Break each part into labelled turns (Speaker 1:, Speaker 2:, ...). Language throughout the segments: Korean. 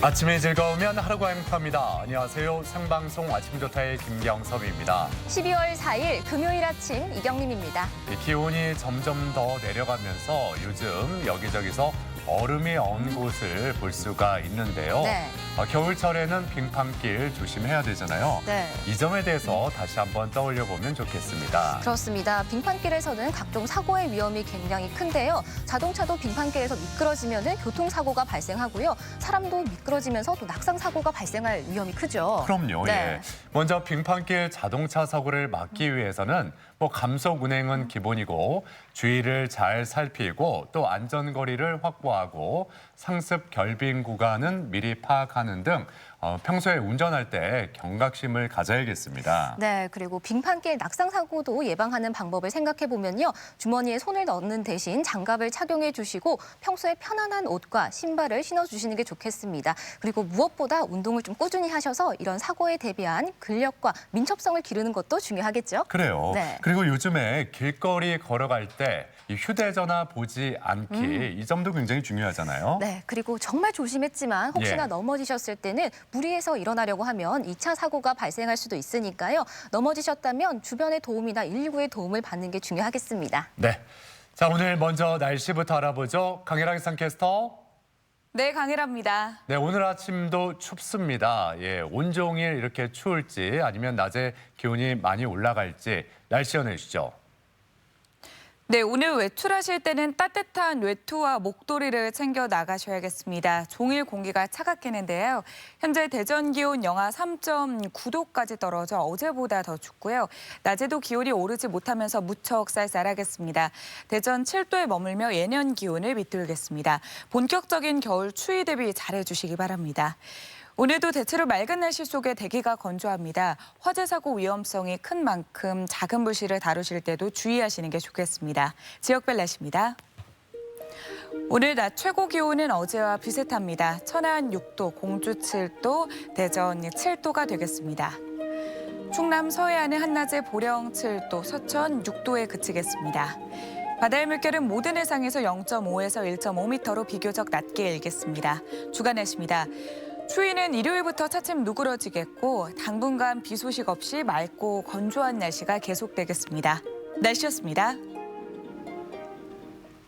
Speaker 1: 아침이 즐거우면 하루가 행복합니다. 안녕하세요. 생방송 아침 좋다의 김경섭입니다.
Speaker 2: 12월 4일 금요일 아침 이경림입니다.
Speaker 1: 기온이 점점 더 내려가면서 요즘 여기저기서 얼음이 언 곳을 볼 수가 있는데요.
Speaker 2: 네.
Speaker 1: 겨울철에는 빙판길 조심해야 되잖아요.
Speaker 2: 네.
Speaker 1: 이 점에 대해서 다시 한번 떠올려 보면 좋겠습니다.
Speaker 2: 그렇습니다. 빙판길에서는 각종 사고의 위험이 굉장히 큰데요. 자동차도 빙판길에서 미끄러지면 교통사고가 발생하고요. 사람도 미끄러지면서 또 낙상사고가 발생할 위험이 크죠.
Speaker 1: 그럼요.
Speaker 2: 네.
Speaker 1: 예. 먼저 빙판길 자동차 사고를 막기 위해서는 감속 운행은 기본이고 주의를 잘 살피고 또 안전거리를 확보하고 상습 결빙 구간은 미리 파악하는 등 평소에 운전할 때 경각심을 가져야겠습니다.
Speaker 2: 네, 그리고 빙판길 낙상사고도 예방하는 방법을 생각해보면요. 주머니에 손을 넣는 대신 장갑을 착용해 주시고 평소에 편안한 옷과 신발을 신어주시는 게 좋겠습니다. 그리고 무엇보다 운동을 좀 꾸준히 하셔서 이런 사고에 대비한 근력과 민첩성을 기르는 것도 중요하겠죠.
Speaker 1: 그래요.
Speaker 2: 네.
Speaker 1: 그리고 요즘에 길거리 걸어갈 때 이 휴대전화 보지 않기 이 점도 굉장히 중요하잖아요.
Speaker 2: 네, 그리고 정말 조심했지만 혹시나
Speaker 1: 예.
Speaker 2: 넘어지셨을 때는 무리해서 일어나려고 하면 2차 사고가 발생할 수도 있으니까요. 넘어지셨다면 주변의 도움이나 119의 도움을 받는 게 중요하겠습니다.
Speaker 1: 네. 자, 오늘 먼저 날씨부터 알아보죠. 강혜랑 기상캐스터.
Speaker 3: 네, 강혜라입니다.
Speaker 1: 네, 오늘 아침도 춥습니다. 예, 온종일 이렇게 추울지 아니면 낮에 기온이 많이 올라갈지 날씨 전해주시죠.
Speaker 3: 네, 오늘 외출하실 때는 따뜻한 외투와 목도리를 챙겨 나가셔야겠습니다. 종일 공기가 차갑겠는데요. 현재 대전 기온 영하 3.9도까지 떨어져 어제보다 더 춥고요. 낮에도 기온이 오르지 못하면서 무척 쌀쌀하겠습니다. 대전 7도에 머물며 예년 기온을 밑돌겠습니다. 본격적인 겨울 추위 대비 잘해주시기 바랍니다. 오늘도 대체로 맑은 날씨 속에 대기가 건조합니다. 화재 사고 위험성이 큰 만큼 작은 불씨를 다루실 때도 주의하시는 게 좋겠습니다. 지역별 날씨입니다. 오늘 낮 최고 기온은 어제와 비슷합니다. 천안 6도, 공주 7도, 대전 7도가 되겠습니다. 충남 서해안은 한낮에 보령 7도, 서천 6도에 그치겠습니다. 바다의 물결은 모든 해상에서 0.5에서 1.5m로 비교적 낮게 일겠습니다. 주간 날씨입니다. 추위는 일요일부터 차츰 누그러지겠고 당분간 비 소식 없이 맑고 건조한 날씨가 계속되겠습니다. 날씨였습니다.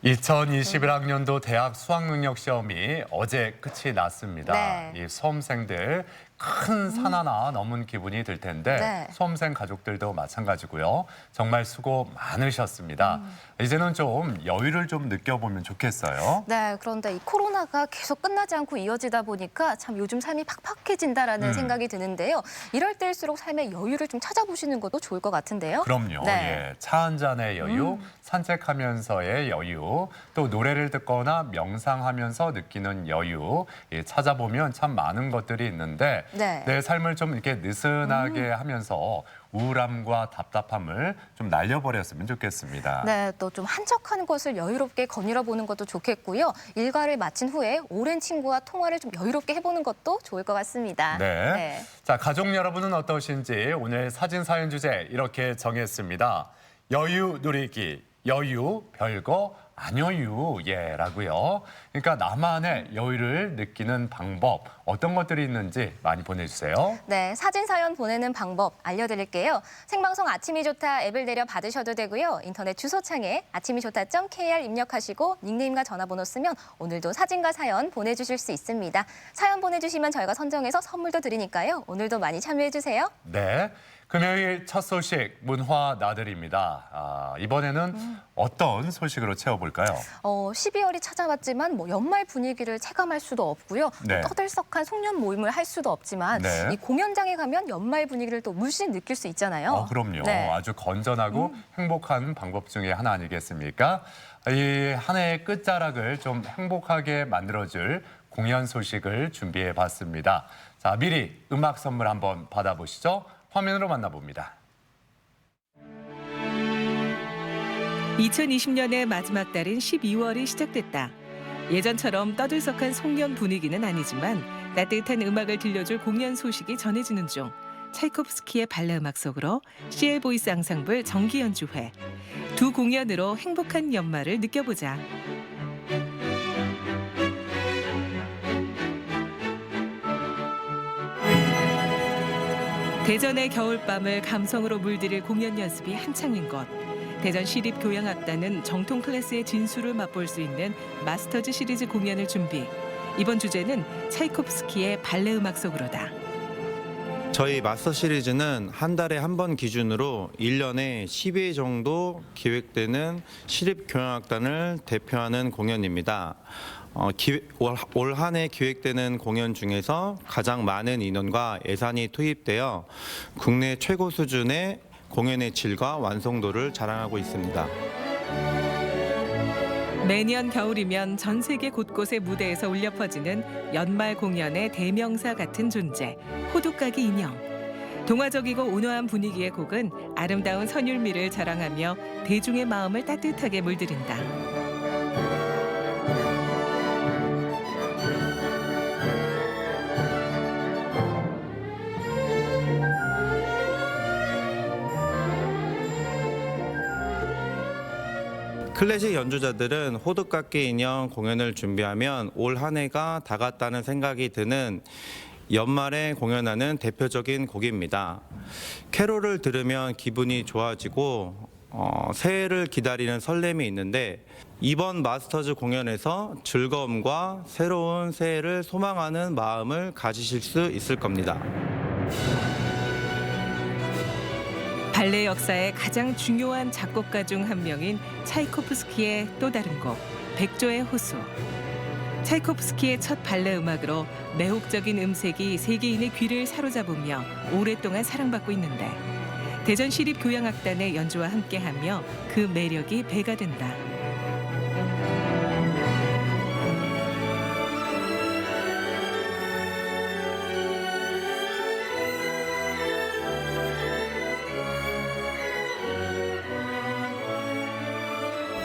Speaker 1: 2021학년도 대학 수학능력 시험이 어제 끝이 났습니다.
Speaker 2: 네.
Speaker 1: 이 수험생들 큰 산 하나 넘은 기분이 들 텐데
Speaker 2: 네.
Speaker 1: 수험생 가족들도 마찬가지고요. 정말 수고 많으셨습니다. 이제는 좀 여유를 좀 느껴보면 좋겠어요.
Speaker 2: 네, 그런데 이 코로나가 계속 끝나지 않고 이어지다 보니까 참 요즘 삶이 팍팍해진다라는 생각이 드는데요. 이럴 때일수록 삶의 여유를 좀 찾아보시는 것도 좋을 것 같은데요.
Speaker 1: 그럼요.
Speaker 2: 네.
Speaker 1: 예. 차 한 잔의 여유, 산책하면서의 여유, 또 노래를 듣거나 명상하면서 느끼는 여유, 예, 찾아보면 참 많은 것들이 있는데
Speaker 2: 네.
Speaker 1: 내 삶을 좀 이렇게 느슨하게 하면서 우울함과 답답함을 좀 날려버렸으면 좋겠습니다.
Speaker 2: 네, 또 좀 한적한 곳을 여유롭게 거닐어 보는 것도 좋겠고요. 일과를 마친 후에 오랜 친구와 통화를 좀 여유롭게 해보는 것도 좋을 것 같습니다.
Speaker 1: 네. 자, 가족 여러분은 어떠신지 오늘 사진 사연 주제 이렇게 정했습니다. 여유 누리기, 여유 별거 안여유, 라고요. 그러니까 나만의 여유를 느끼는 방법, 어떤 것들이 있는지 많이 보내주세요.
Speaker 2: 네, 사진 사연 보내는 방법 알려드릴게요. 생방송 아침이 좋다 앱을 내려 받으셔도 되고요. 인터넷 주소창에 아침이좋다.kr 입력하시고 닉네임과 전화번호 쓰면 오늘도 사진과 사연 보내주실 수 있습니다. 사연 보내주시면 저희가 선정해서 선물도 드리니까요. 오늘도 많이 참여해주세요.
Speaker 1: 네. 금요일 첫 소식 문화 나들입니다. 이번에는 어떤 소식으로 채워볼까요?
Speaker 2: 12월이 찾아왔지만 연말 분위기를 체감할 수도 없고요.
Speaker 1: 네.
Speaker 2: 떠들썩한 송년 모임을 할 수도 없지만
Speaker 1: 네.
Speaker 2: 이 공연장에 가면 연말 분위기를 또 물씬 느낄 수 있잖아요.
Speaker 1: 그럼요.
Speaker 2: 네.
Speaker 1: 아주 건전하고 행복한 방법 중에 하나 아니겠습니까? 이 한 해의 끝자락을 좀 행복하게 만들어줄 공연 소식을 준비해봤습니다. 자, 미리 음악 선물 한번 받아보시죠. 화면으로 만나봅니다.
Speaker 4: 2020년의 마지막 달인 12월이 시작됐다. 예전처럼 떠들썩한 송년 분위기는 아니지만 따뜻한 음악을 들려줄 공연 소식이 전해지는 중 차이콥스키의 발레 음악 속으로 CL 보이스 앙상블 정기 연주회. 두 공연으로 행복한 연말을 느껴보자. 대전의 겨울밤을 감성으로 물들일 공연 연습이 한창인 것. 대전 시립교향악단은 정통 클래스의 진수를 맛볼 수 있는 마스터즈 시리즈 공연을 준비. 이번 주제는 차이콥스키의 발레 음악 속으로다.
Speaker 5: 저희 마스터 시리즈는 한 달에 한 번 기준으로 1년에 10회 정도 기획되는 시립교향악단을 대표하는 공연입니다. 올 한 해 기획되는 공연 중에서 가장 많은 인원과 예산이 투입되어 국내 최고 수준의 공연의 질과 완성도를 자랑하고 있습니다.
Speaker 4: 매년 겨울이면 전 세계 곳곳의 무대에서 울려 퍼지는 연말 공연의 대명사 같은 존재, 호두까기 인형. 동화적이고 온화한 분위기의 곡은 아름다운 선율미를 자랑하며 대중의 마음을 따뜻하게 물들인다.
Speaker 5: 클래식 연주자들은 호두깎이 인형 공연을 준비하면 올 한 해가 다 갔다는 생각이 드는 연말에 공연하는 대표적인 곡입니다. 캐롤을 들으면 기분이 좋아지고 새해를 기다리는 설렘이 있는데 이번 마스터즈 공연에서 즐거움과 새로운 새해를 소망하는 마음을 가지실 수 있을 겁니다.
Speaker 4: 발레 역사의 가장 중요한 작곡가 중 한 명인 차이코프스키의 또 다른 곡, 백조의 호수. 차이코프스키의 첫 발레 음악으로 매혹적인 음색이 세계인의 귀를 사로잡으며 오랫동안 사랑받고 있는데 대전 시립교향악단의 연주와 함께하며 그 매력이 배가 된다.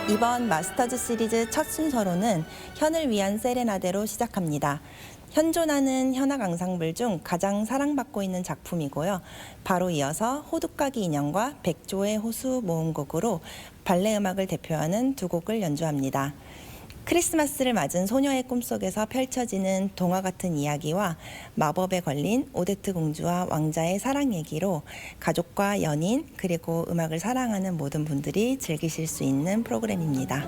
Speaker 6: 이번 마스터즈 시리즈 첫 순서로는 현을 위한 세레나데로 시작합니다. 현존하는 현악 앙상블 중 가장 사랑받고 있는 작품이고요. 바로 이어서 호두까기 인형과 백조의 호수 모음곡으로 발레 음악을 대표하는 두 곡을 연주합니다. 크리스마스를 맞은 소녀의 꿈속에서 펼쳐지는 동화 같은 이야기와 마법에 걸린 오데트 공주와 왕자의 사랑 얘기로 가족과 연인 그리고 음악을 사랑하는 모든 분들이 즐기실 수 있는 프로그램입니다.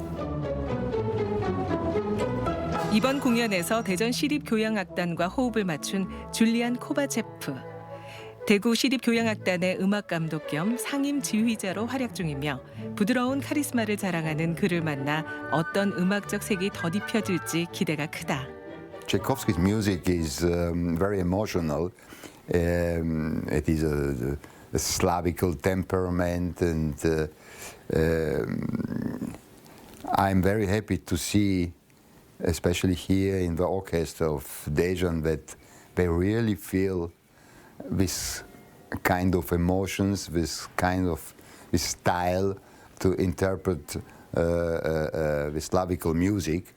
Speaker 4: 이번 공연에서 대전 시립교향악단과 호흡을 맞춘 줄리안 코바체프. 대구 시립교향악단의 음악감독 겸 상임 지휘자로 활약 중이며 부드러운 카리스마를 자랑하는 그를 만나 어떤 음악적 색이 덧입혀질지 기대가 크다.
Speaker 7: Tchaikovsky's music is very emotional. It is a Slavical temperament, and I'm very happy to see, especially here in the orchestra of Dejan, that they really feel this kind of emotions, this style to interpret the Slavical music,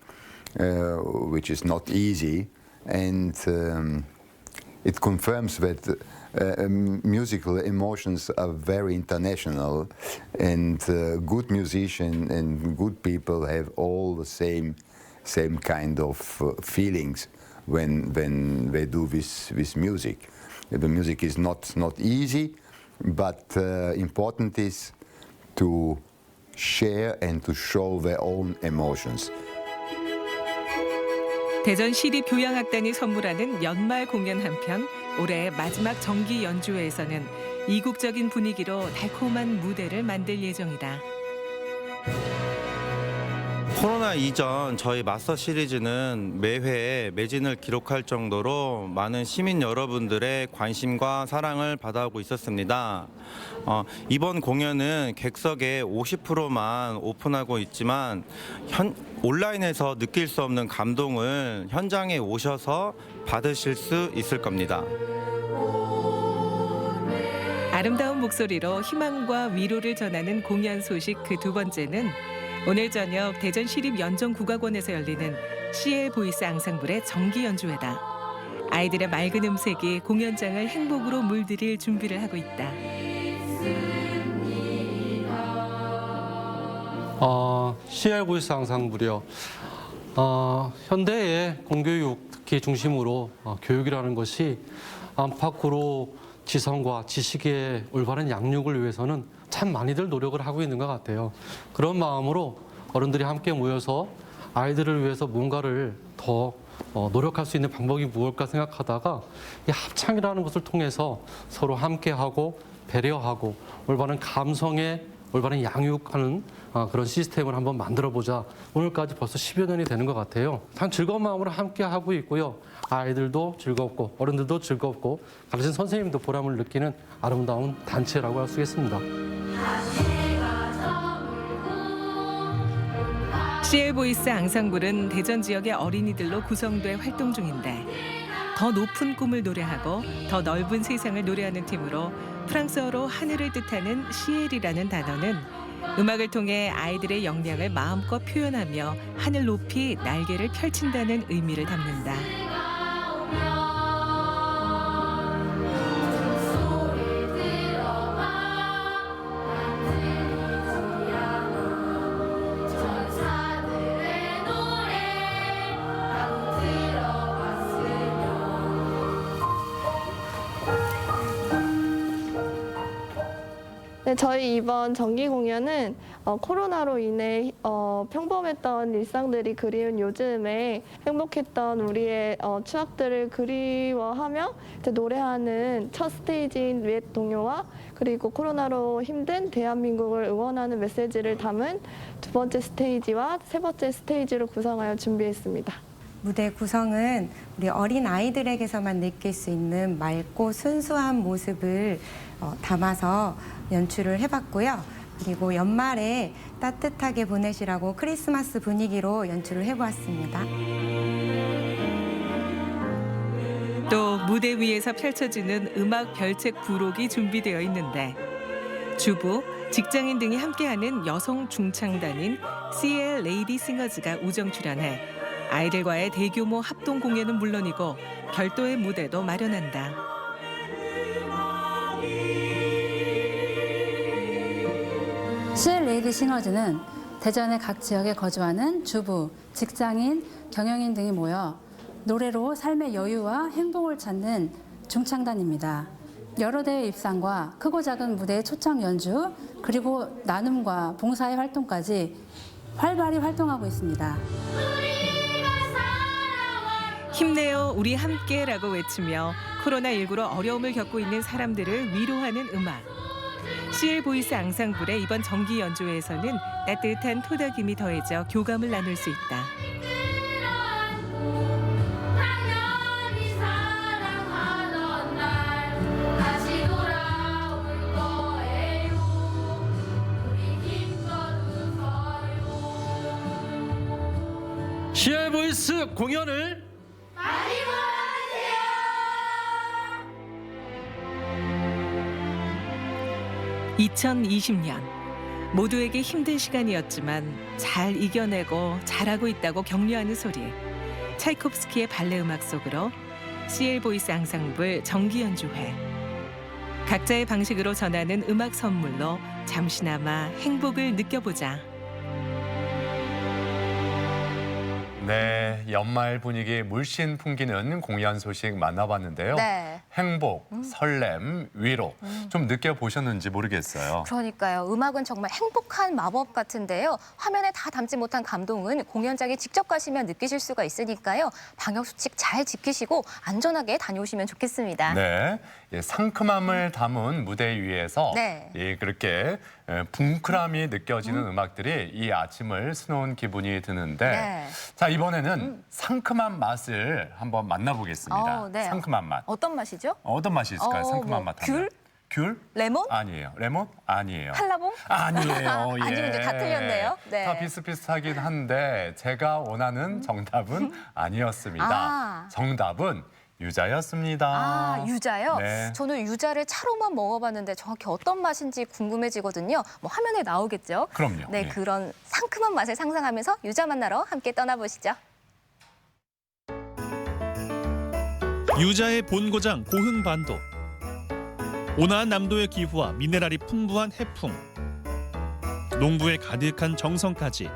Speaker 7: which is not easy, and it confirms that musical emotions are very international, and good musicians and good people have all the same kind of feelings when they do this music. The music is not easy, but important is to share and to show their own emotions.
Speaker 4: 대전 시립교향악단이 선물하는 연말 공연 한편 올해의 마지막 정기 연주회에서는 이국적인 분위기로 달콤한 무대를 만들 예정이다.
Speaker 5: 코로나 이전 저희 마스터 시리즈는 매회 매진을 기록할 정도로 많은 시민 여러분들의 관심과 사랑을 받아오고 있었습니다. 이번 공연은 객석의 50%만 오픈하고 있지만 온라인에서 느낄 수 없는 감동을 현장에 오셔서 받으실 수 있을 겁니다.
Speaker 4: 아름다운 목소리로 희망과 위로를 전하는 공연 소식 그 두 번째는 오늘 저녁 대전 시립연정국악원에서 열리는 시엘 보이스 앙상블의 정기 연주회다. 아이들의 맑은 음색이 공연장을 행복으로 물들일 준비를 하고 있다.
Speaker 8: 시엘 보이스 앙상블이요. 현대의 공교육 특히 중심으로 교육이라는 것이 안팎으로 지성과 지식의 올바른 양육을 위해서는 참 많이들 노력을 하고 있는 것 같아요. 그런 마음으로 어른들이 함께 모여서 아이들을 위해서 뭔가를 더 노력할 수 있는 방법이 무엇일까 생각하다가 이 합창이라는 것을 통해서 서로 함께하고 배려하고 올바른 감성에 올바른 양육하는 그런 시스템을 한번 만들어보자. 오늘까지 벌써 10여 년이 되는 것 같아요. 참 즐거운 마음으로 함께하고 있고요. 아이들도 즐겁고 어른들도 즐겁고 가르친 선생님도 보람을 느끼는 아름다운 단체라고 할 수 있겠습니다.
Speaker 4: CL보이스 앙상블은 대전 지역의 어린이들로 구성돼 활동 중인데 더 높은 꿈을 노래하고 더 넓은 세상을 노래하는 팀으로 프랑스어로 하늘을 뜻하는 시엘이라는 단어는 음악을 통해 아이들의 역량을 마음껏 표현하며 하늘 높이 날개를 펼친다는 의미를 담는다.
Speaker 9: 네, 저희 이번 정기 공연은 코로나로 인해 평범했던 일상들이 그리운 요즘에 행복했던 우리의 추억들을 그리워하며 이제 노래하는 첫 스테이지인 웹 동요와 그리고 코로나로 힘든 대한민국을 응원하는 메시지를 담은 두 번째 스테이지와 세 번째 스테이지로 구성하여 준비했습니다.
Speaker 10: 무대 구성은 우리 어린 아이들에게서만 느낄 수 있는 맑고 순수한 모습을 담아서 연출을 해봤고요. 그리고 연말에 따뜻하게 보내시라고 크리스마스 분위기로 연출을 해보았습니다.
Speaker 4: 또 무대 위에서 펼쳐지는 음악 별책 부록이 준비되어 있는데 주부, 직장인 등이 함께하는 여성 중창단인 CL 레이디 싱어즈가 우정 출연해 아이들과의 대규모 합동 공연은 물론이고 별도의 무대도 마련한다.
Speaker 11: CL 레이디 싱어즈는 대전의 각 지역에 거주하는 주부, 직장인, 경영인 등이 모여 노래로 삶의 여유와 행복을 찾는 중창단입니다. 여러 대회 입상과 크고 작은 무대의 초청 연주, 그리고 나눔과 봉사의 활동까지 활발히 활동하고 있습니다.
Speaker 4: 힘내요 우리 함께라고 외치며 코로나19로 어려움을 겪고 있는 사람들을 위로하는 음악. CL보이스 앙상블의 이번 정기 연주회에서는 따뜻한 토닥임이 더해져 교감을 나눌 수 있다.
Speaker 8: CL보이스 공연을
Speaker 9: 많이 보러주세요.
Speaker 4: 2020년 모두에게 힘든 시간이었지만 잘 이겨내고 잘하고 있다고 격려하는 소리. 차이콥스키의 발레 음악 속으로 CL보이스 앙상블 정기 연주회. 각자의 방식으로 전하는 음악 선물로 잠시나마 행복을 느껴보자.
Speaker 1: 네, 연말 분위기 물씬 풍기는 공연 소식 만나봤는데요.
Speaker 2: 네.
Speaker 1: 행복, 설렘, 위로 좀 느껴보셨는지 모르겠어요.
Speaker 2: 그러니까요. 음악은 정말 행복한 마법 같은데요. 화면에 다 담지 못한 감동은 공연장에 직접 가시면 느끼실 수가 있으니까요. 방역수칙 잘 지키시고 안전하게 다녀오시면 좋겠습니다.
Speaker 1: 네, 예, 상큼함을 담은 무대 위에서
Speaker 2: 네.
Speaker 1: 예, 그렇게 뭉클함이 느껴지는 음악들이 이 아침을 수놓은 기분이 드는데
Speaker 2: 네.
Speaker 1: 자, 이번에는 상큼한 맛을 한번 만나보겠습니다.
Speaker 2: 네.
Speaker 1: 상큼한 맛.
Speaker 2: 어떤 맛이죠?
Speaker 1: 어떤 맛이 있을까요? 상큼한 맛 하면.
Speaker 2: 귤?
Speaker 1: 귤?
Speaker 2: 레몬?
Speaker 1: 아니에요. 레몬? 아니에요.
Speaker 2: 한라봉?
Speaker 1: 아니에요. 예.
Speaker 2: 아니군요. 다 틀렸네요. 네.
Speaker 1: 다 비슷비슷하긴 한데 제가 원하는 정답은 아니었습니다.
Speaker 2: 아.
Speaker 1: 정답은 유자였습니다.
Speaker 2: 아, 유자요?
Speaker 1: 네.
Speaker 2: 저는 유자를 차로만 먹어봤는데 정확히 어떤 맛인지 궁금해지거든요. 뭐 화면에 나오겠죠?
Speaker 1: 그럼요.
Speaker 2: 네,
Speaker 1: 예.
Speaker 2: 그런 상큼한 맛을 상상하면서 유자 만나러 함께 떠나보시죠.
Speaker 12: 유자의 본고장 고흥반도. 온화한 남도의 기후와 미네랄이 풍부한 해풍. 농부의 가득한 정성까지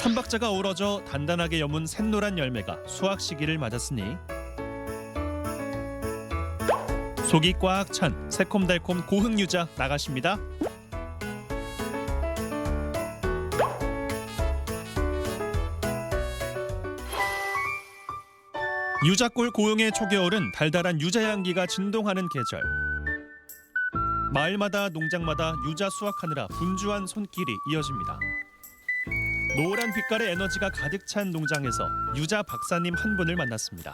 Speaker 12: 삼박자가 어우러져 단단하게 여문 샛노란 열매가 수확 시기를 맞았으니 속이 꽉 찬 새콤달콤 고흥 유자 나가십니다. 유자골 고흥의 초겨울은 달달한 유자 향기가 진동하는 계절. 마을마다 농장마다 유자 수확하느라 분주한 손길이 이어집니다. 노란 빛깔의 에너지가 가득 찬 농장에서 유자 박사님 한 분을 만났습니다.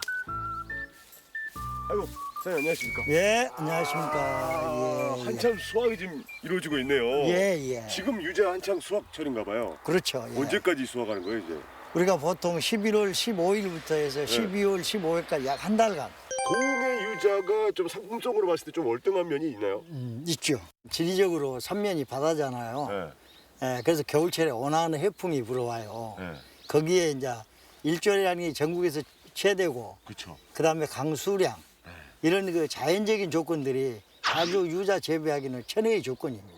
Speaker 13: 아이고, 사장님 안녕하십니까?
Speaker 14: 예, 안녕하십니까.
Speaker 13: 한참 수확이 지금 이루어지고 있네요.
Speaker 14: 예.
Speaker 13: 지금 유자 한창 수확철인가 봐요.
Speaker 14: 그렇죠. 예.
Speaker 13: 언제까지 수확하는 거예요, 이제?
Speaker 14: 우리가 보통 11월 15일부터 해서 12월 15일까지 약 한 달간
Speaker 13: 고흥의 유자가 좀 상품성으로 봤을 때 좀 월등한 면이 있나요?
Speaker 14: 있죠. 지리적으로 삼면이 바다잖아요.
Speaker 13: 네.
Speaker 14: 예, 그래서 겨울철에 온화한 해풍이 불어와요.
Speaker 13: 네.
Speaker 14: 거기에 이제 일조량이 전국에서 최대고,
Speaker 13: 그렇죠.
Speaker 14: 그다음에 강수량 이런 그 자연적인 조건들이 아주 유자 재배하기는 천혜의 조건입니다.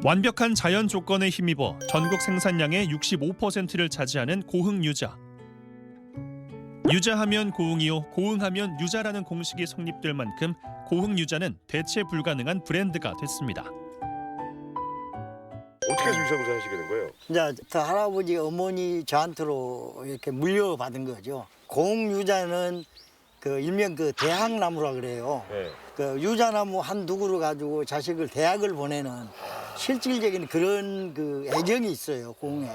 Speaker 12: 완벽한 자연 조건에 힘입어 전국 생산량의 65%를 차지하는 고흥 유자. 유자하면 고흥이요, 고흥하면 유자라는 공식이 성립될 만큼 고흥 유자는 대체 불가능한 브랜드가 됐습니다.
Speaker 13: 어떻게 해서 유자 하시게 된 거예요?
Speaker 14: 이제 그 할아버지 어머니 저한테로 이렇게 물려받은 거죠. 고흥 유자는 그 일명 그 대학나무라 그래요.
Speaker 13: 네.
Speaker 14: 그 유자나무 한 두구를 가지고 자식을 대학을 보내는 실질적인 그런 그 애정이 있어요, 고흥에.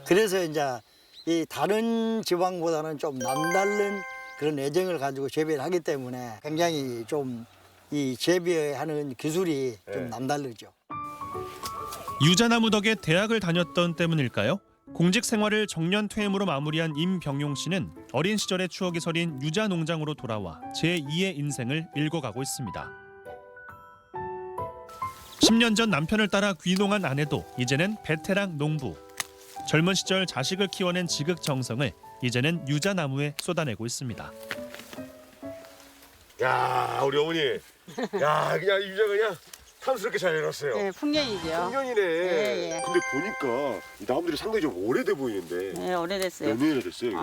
Speaker 14: 그래서 이제 이 다른 지방보다는 좀 남다른 그런 애정을 가지고 재배를 하기 때문에 굉장히 좀 이 재배하는 기술이 좀 남다르죠.
Speaker 12: 유자나무 덕에 대학을 다녔던 때문일까요? 공직 생활을 정년 퇴임으로 마무리한 임병용 씨는 어린 시절의 추억이 서린 유자 농장으로 돌아와 제2의 인생을 읽어가고 있습니다. 10년 전 남편을 따라 귀농한 아내도 이제는 베테랑 농부. 젊은 시절 자식을 키워낸 지극정성을 이제는 유자나무에 쏟아내고 있습니다.
Speaker 13: 야, 우리 어머니. 야, 그냥 유자 그냥 탐스럽게 잘 해놨어요.
Speaker 15: 네, 풍년이죠.
Speaker 13: 풍년이네.
Speaker 15: 예.
Speaker 13: 근데 보니까 이 나무들이 상당히 좀 오래돼 보이는데.
Speaker 15: 네, 오래됐어요.
Speaker 13: 몇 년이나 됐어요? 이게?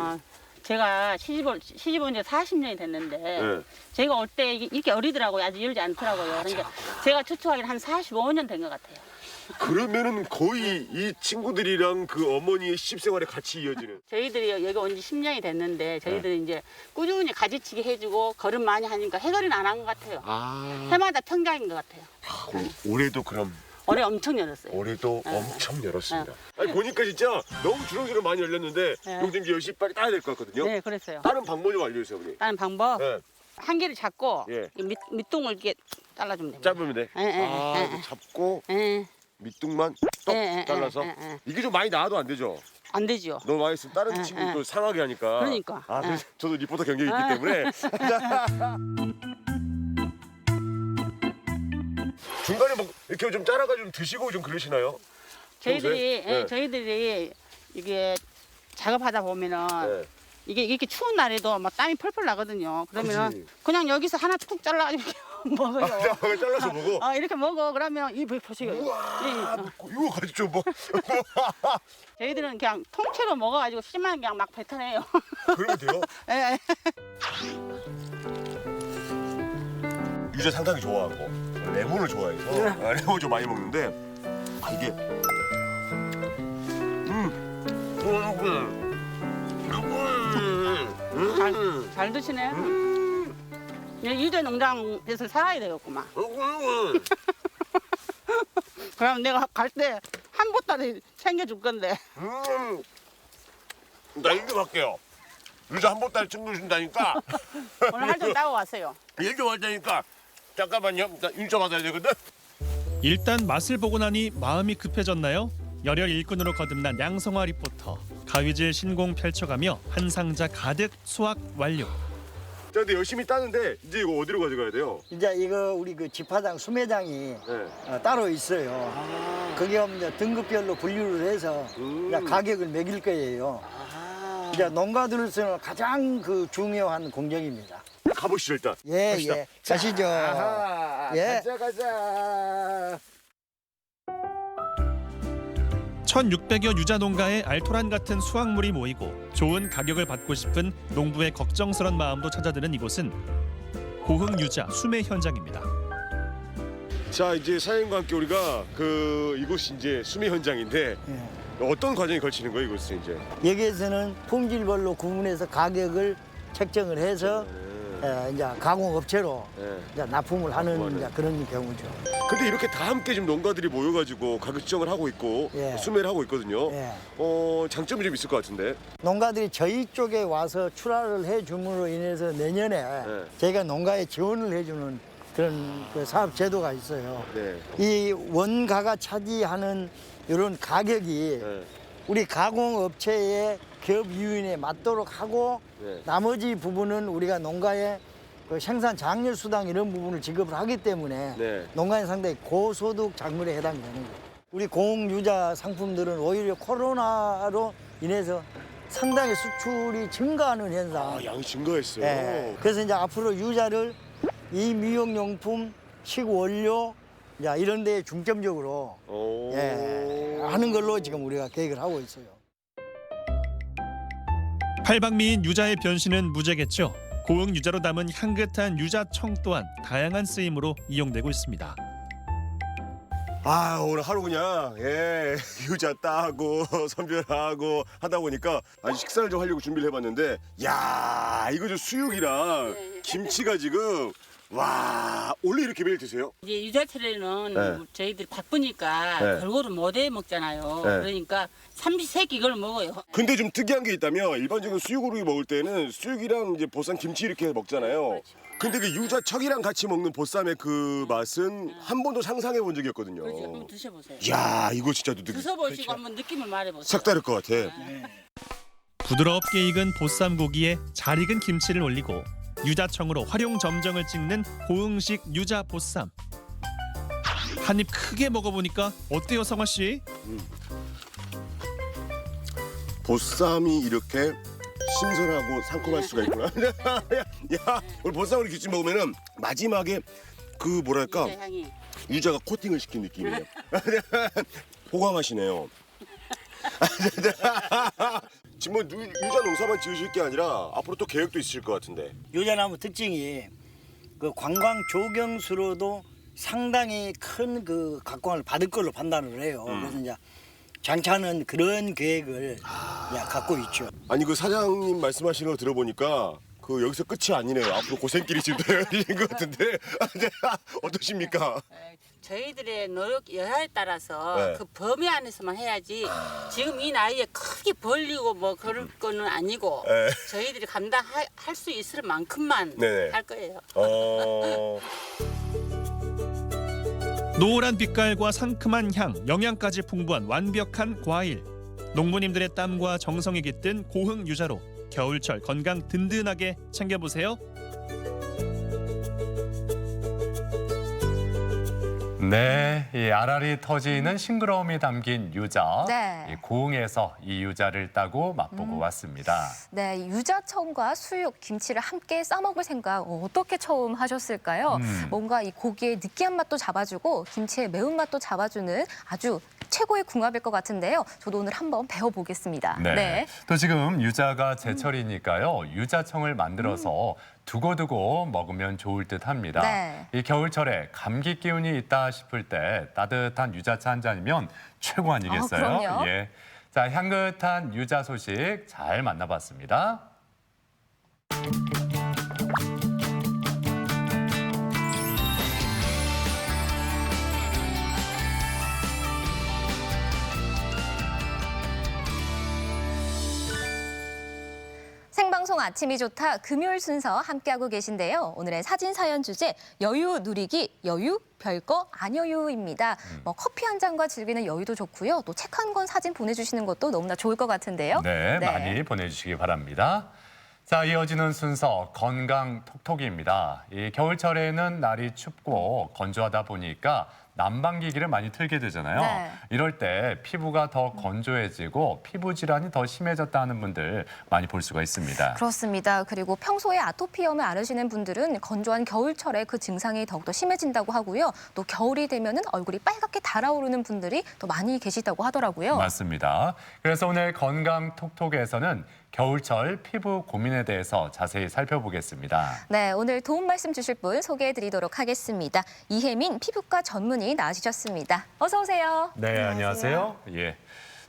Speaker 15: 제가 시집 온 지 40년이 됐는데
Speaker 13: 네.
Speaker 15: 제가 올 때 이렇게 어리더라고요. 아직 열지 않더라고요. 그러니까 제가 추측하기는 한 45년 된 것 같아요.
Speaker 13: 그러면은 거의 이 친구들이랑 그 어머니의 시집생활에 같이 이어지는.
Speaker 15: 저희들이 여기 온 지 10년이 됐는데 저희들이 이제 꾸준히 가지치기 해주고 걸음 많이 하니까 해결은 안 한 것 같아요. 해마다 평장인 것 같아요.
Speaker 13: 올해도 그럼
Speaker 15: 올해 엄청 열었어요.
Speaker 13: 올해도 엄청 열었습니다. 아니 보니까 진짜 너무 주렁주렁 많이 열렸는데 요즘 이제 열심히 빨리 따야 될 것 같거든요.
Speaker 15: 네, 그랬어요.
Speaker 13: 다른 방법 좀 알려주세요, 어머니.
Speaker 15: 다른 방법?
Speaker 13: 네.
Speaker 15: 한 개를 잡고
Speaker 13: 예.
Speaker 15: 이 밑동을 이렇게 잘라주면 됩니다.
Speaker 13: 짧으면 돼.
Speaker 15: 예.
Speaker 13: 이렇게 잡고
Speaker 15: 예.
Speaker 13: 밑둥만 떡
Speaker 15: 예,
Speaker 13: 잘라서 이게 좀 많이 나와도 안 되죠?
Speaker 15: 안 되죠.
Speaker 13: 너무 많이 있으면 다른 친구들 또 상하게 하니까.
Speaker 15: 그러니까.
Speaker 13: 그래서 저도 리포터 경력이 있기 때문에. 중간에 뭐 이렇게 좀 잘라가지고 좀 드시고 좀 그러시나요?
Speaker 15: 저희들이
Speaker 13: 평소에? 네.
Speaker 15: 저희들이 이게 작업하다 보면은
Speaker 13: 네.
Speaker 15: 이게 이렇게 추운 날에도 막 땀이 펄펄 나거든요. 그러면
Speaker 13: 그치.
Speaker 15: 그냥 여기서 하나 툭 잘라가지고 먹어요.
Speaker 13: 잘라서 먹어?
Speaker 15: 이렇게 먹어. 그러면 이 보세요.
Speaker 13: 이거 가지고 좀 뭐.
Speaker 15: 저희들은 그냥 통째로 먹어가지고 씨만 그냥 막 뱉어내요.
Speaker 13: 그러면 돼요?
Speaker 15: 예.
Speaker 13: 유자 상당히 좋아하고 레몬을 좋아해서 레몬 좀 많이 먹는데 이게
Speaker 15: 잘 드시네. 유자 농장에서 살아야 되겠구만. 그럼 내가 갈 때 한 보따리 챙겨줄 건데.
Speaker 13: 나 일 좀 할게요. 유자 한 보따리 챙겨준다니까.
Speaker 15: 오늘 할 좀 따고 왔어요.
Speaker 13: 일 좀 하자니까. 잠깐만요. 나 일 좀 받아야 되거든.
Speaker 12: 일단 맛을 보고 나니 마음이 급해졌나요? 열혈 일꾼으로 거듭난 양성화 리포터. 가위질 신공 펼쳐가며 한 상자 가득 수확 완료.
Speaker 13: 자, 근데 열심히 따는데 이제 이거 어디로 가져가야 돼요?
Speaker 14: 이제 이거 우리 그 집화장 수매장이 따로 있어요. 거기에 이제 등급별로 분류를 해서 이제 가격을 매길 거예요. 이제 농가들로서는 가장 그 중요한 공정입니다.
Speaker 13: 가보시죠 일단.
Speaker 14: 예,
Speaker 13: 갑시다.
Speaker 14: 예. 가시죠. 예.
Speaker 13: 가자.
Speaker 12: 1600여 유자 농가의 알토란 같은 수확물이 모이고 좋은 가격을 받고 싶은 농부의 걱정스런 마음도 찾아드는 이곳은 고흥 유자 수매 현장입니다.
Speaker 13: 자, 이제 사장님과 함께 우리가 이곳이 이제 수매 현장인데 어떤 과정이 걸치는 거예요, 이곳은 이제?
Speaker 14: 여기에서는 품질별로 구분해서 가격을 책정을 해서 이제 가공업체로 이제 납품을 하는 이제 그런 경우죠.
Speaker 13: 근데 이렇게 다 함께 지금 농가들이 모여가지고 가격 지정을 하고 있고 수매를 하고 있거든요. 장점이 좀 있을 것 같은데.
Speaker 14: 농가들이 저희 쪽에 와서 출하를 해줌으로 인해서 내년에 저희가 농가에 지원을 해주는 그런 그 사업 제도가 있어요. 이 원가가 차지하는 이런 가격이 우리 가공업체의 기업 유인에 맞도록 하고 나머지 부분은 우리가 농가의 그 생산 장려 수당 이런 부분을 지급을 하기 때문에 농가에 상당히 고소득 작물에 해당되는 거예요. 우리 공유자 상품들은 오히려 코로나로 인해서 상당히 수출이 증가하는 현상.
Speaker 13: 양이 증가했어요.
Speaker 14: 그래서 이제 앞으로 유자를 이 미용용품, 식원료 이런 데에 중점적으로 하는 걸로 지금 우리가 계획을 하고 있어요.
Speaker 12: 팔방미인 유자의 변신은 무죄겠죠. 고흥 유자로 남은 향긋한 유자청 또한 다양한 쓰임으로 이용되고 있습니다.
Speaker 13: 오늘 하루 그냥 유자 따고 선별하고 하다 보니까 식사를 좀 하려고 준비를 해봤는데 이거 좀 수육이랑 김치가 지금 원래 이렇게 매일 드세요?
Speaker 15: 이제 유자철에는 저희들이 바쁘니까 골고루 못 해 먹잖아요. 그러니까 삼시세끼 이걸 먹어요.
Speaker 13: 근데 좀 특이한 게 있다면 일반적인 수육으로 먹을 때는 수육이랑 이제 보쌈 김치 이렇게 먹잖아요. 근데 그 유자청이랑 같이 먹는 보쌈의 그 맛은 한 번도 상상해 본 적이 없거든요.
Speaker 15: 그렇죠. 한번 드셔보세요.
Speaker 13: 이거 진짜
Speaker 15: 드셔보시고 한번 느낌을 말해보세요.
Speaker 13: 색다를 것 같아.
Speaker 12: 부드럽게 익은 보쌈 고기에 잘 익은 김치를 올리고 유자청으로 활용 점정을 찍는 고흥식 유자 보쌈. 한 입 크게 먹어보니까 어때요, 성화 씨?
Speaker 13: 보쌈이 이렇게 신선하고 상큼할 수가 있구나. 오늘 보쌈을 이렇게 좀 먹으면은 마지막에 그 뭐랄까 유자가 코팅을 시킨 느낌이에요. 호강하시네요. 지금 뭐 유자 농사만 지으실 게 아니라 앞으로 또 계획도 있으실 것 같은데.
Speaker 14: 유자나무 특징이 그 관광 조경수로도 상당히 큰 그 각광을 받을 걸로 판단을 해요. 그래서 이제 장차는 그런 계획을 갖고 있죠.
Speaker 13: 아니 그 사장님 말씀하시는 거 들어보니까 그 여기서 끝이 아니네요. 앞으로 고생길이 지금 더 열리는 것 같은데 어떠십니까?
Speaker 15: 저희들의 노력 여하에 따라서 그 범위 안에서만 해야지 지금 이 나이에 크게 벌리고 뭐 그럴 거는 아니고 저희들이 감당할 수 있을 만큼만 할 거예요.
Speaker 12: 노란 빛깔과 상큼한 향, 영양까지 풍부한 완벽한 과일. 농부님들의 땀과 정성이 깃든 고흥 유자로 겨울철 건강 든든하게 챙겨보세요.
Speaker 1: 네, 이 알알이 터지는 싱그러움이 담긴 유자.
Speaker 2: 네.
Speaker 1: 이 고흥에서 이 유자를 따고 맛보고 왔습니다.
Speaker 2: 네, 유자청과 수육, 김치를 함께 싸먹을 생각 어떻게 처음 하셨을까요? 뭔가 이 고기의 느끼한 맛도 잡아주고 김치의 매운맛도 잡아주는 아주 최고의 궁합일 것 같은데요. 저도 오늘 한번 배워보겠습니다.
Speaker 1: 네. 또 지금 유자가 제철이니까요. 유자청을 만들어서 두고두고 먹으면 좋을 듯합니다.
Speaker 2: 네.
Speaker 1: 이 겨울철에 감기 기운이 있다 싶을 때 따뜻한 유자차 한 잔이면 최고 아니겠어요?
Speaker 2: 그럼요.
Speaker 1: 예. 자, 향긋한 유자 소식 잘 만나봤습니다.
Speaker 2: 생방송 아침이 좋다 금요일 순서 함께하고 계신데요. 오늘의 사진 사연 주제 여유 누리기 여유 별거 아니요유입니다. 뭐 커피 한 잔과 즐기는 여유도 좋고요. 또 책 한 권 사진 보내주시는 것도 너무나 좋을 것 같은데요.
Speaker 1: 네, 많이 보내주시기 바랍니다. 자, 이어지는 순서 건강 톡톡이입니다. 이 겨울철에는 날이 춥고 건조하다 보니까 난방기기를 많이 틀게 되잖아요.
Speaker 2: 네.
Speaker 1: 이럴 때 피부가 더 건조해지고 피부 질환이 더 심해졌다는 분들 많이 볼 수가 있습니다.
Speaker 2: 그렇습니다. 그리고 평소에 아토피염을 앓으시는 분들은 건조한 겨울철에 그 증상이 더욱더 심해진다고 하고요. 또 겨울이 되면은 얼굴이 빨갛게 달아오르는 분들이 더 많이 계시다고 하더라고요.
Speaker 1: 맞습니다. 그래서 오늘 건강 톡톡에서는 겨울철 피부 고민에 대해서 자세히 살펴보겠습니다.
Speaker 2: 네, 오늘 도움 말씀 주실 분 소개해드리도록 하겠습니다. 이혜민 피부과 전문의 나와주셨습니다. 어서 오세요.
Speaker 1: 네, 안녕하세요. 예.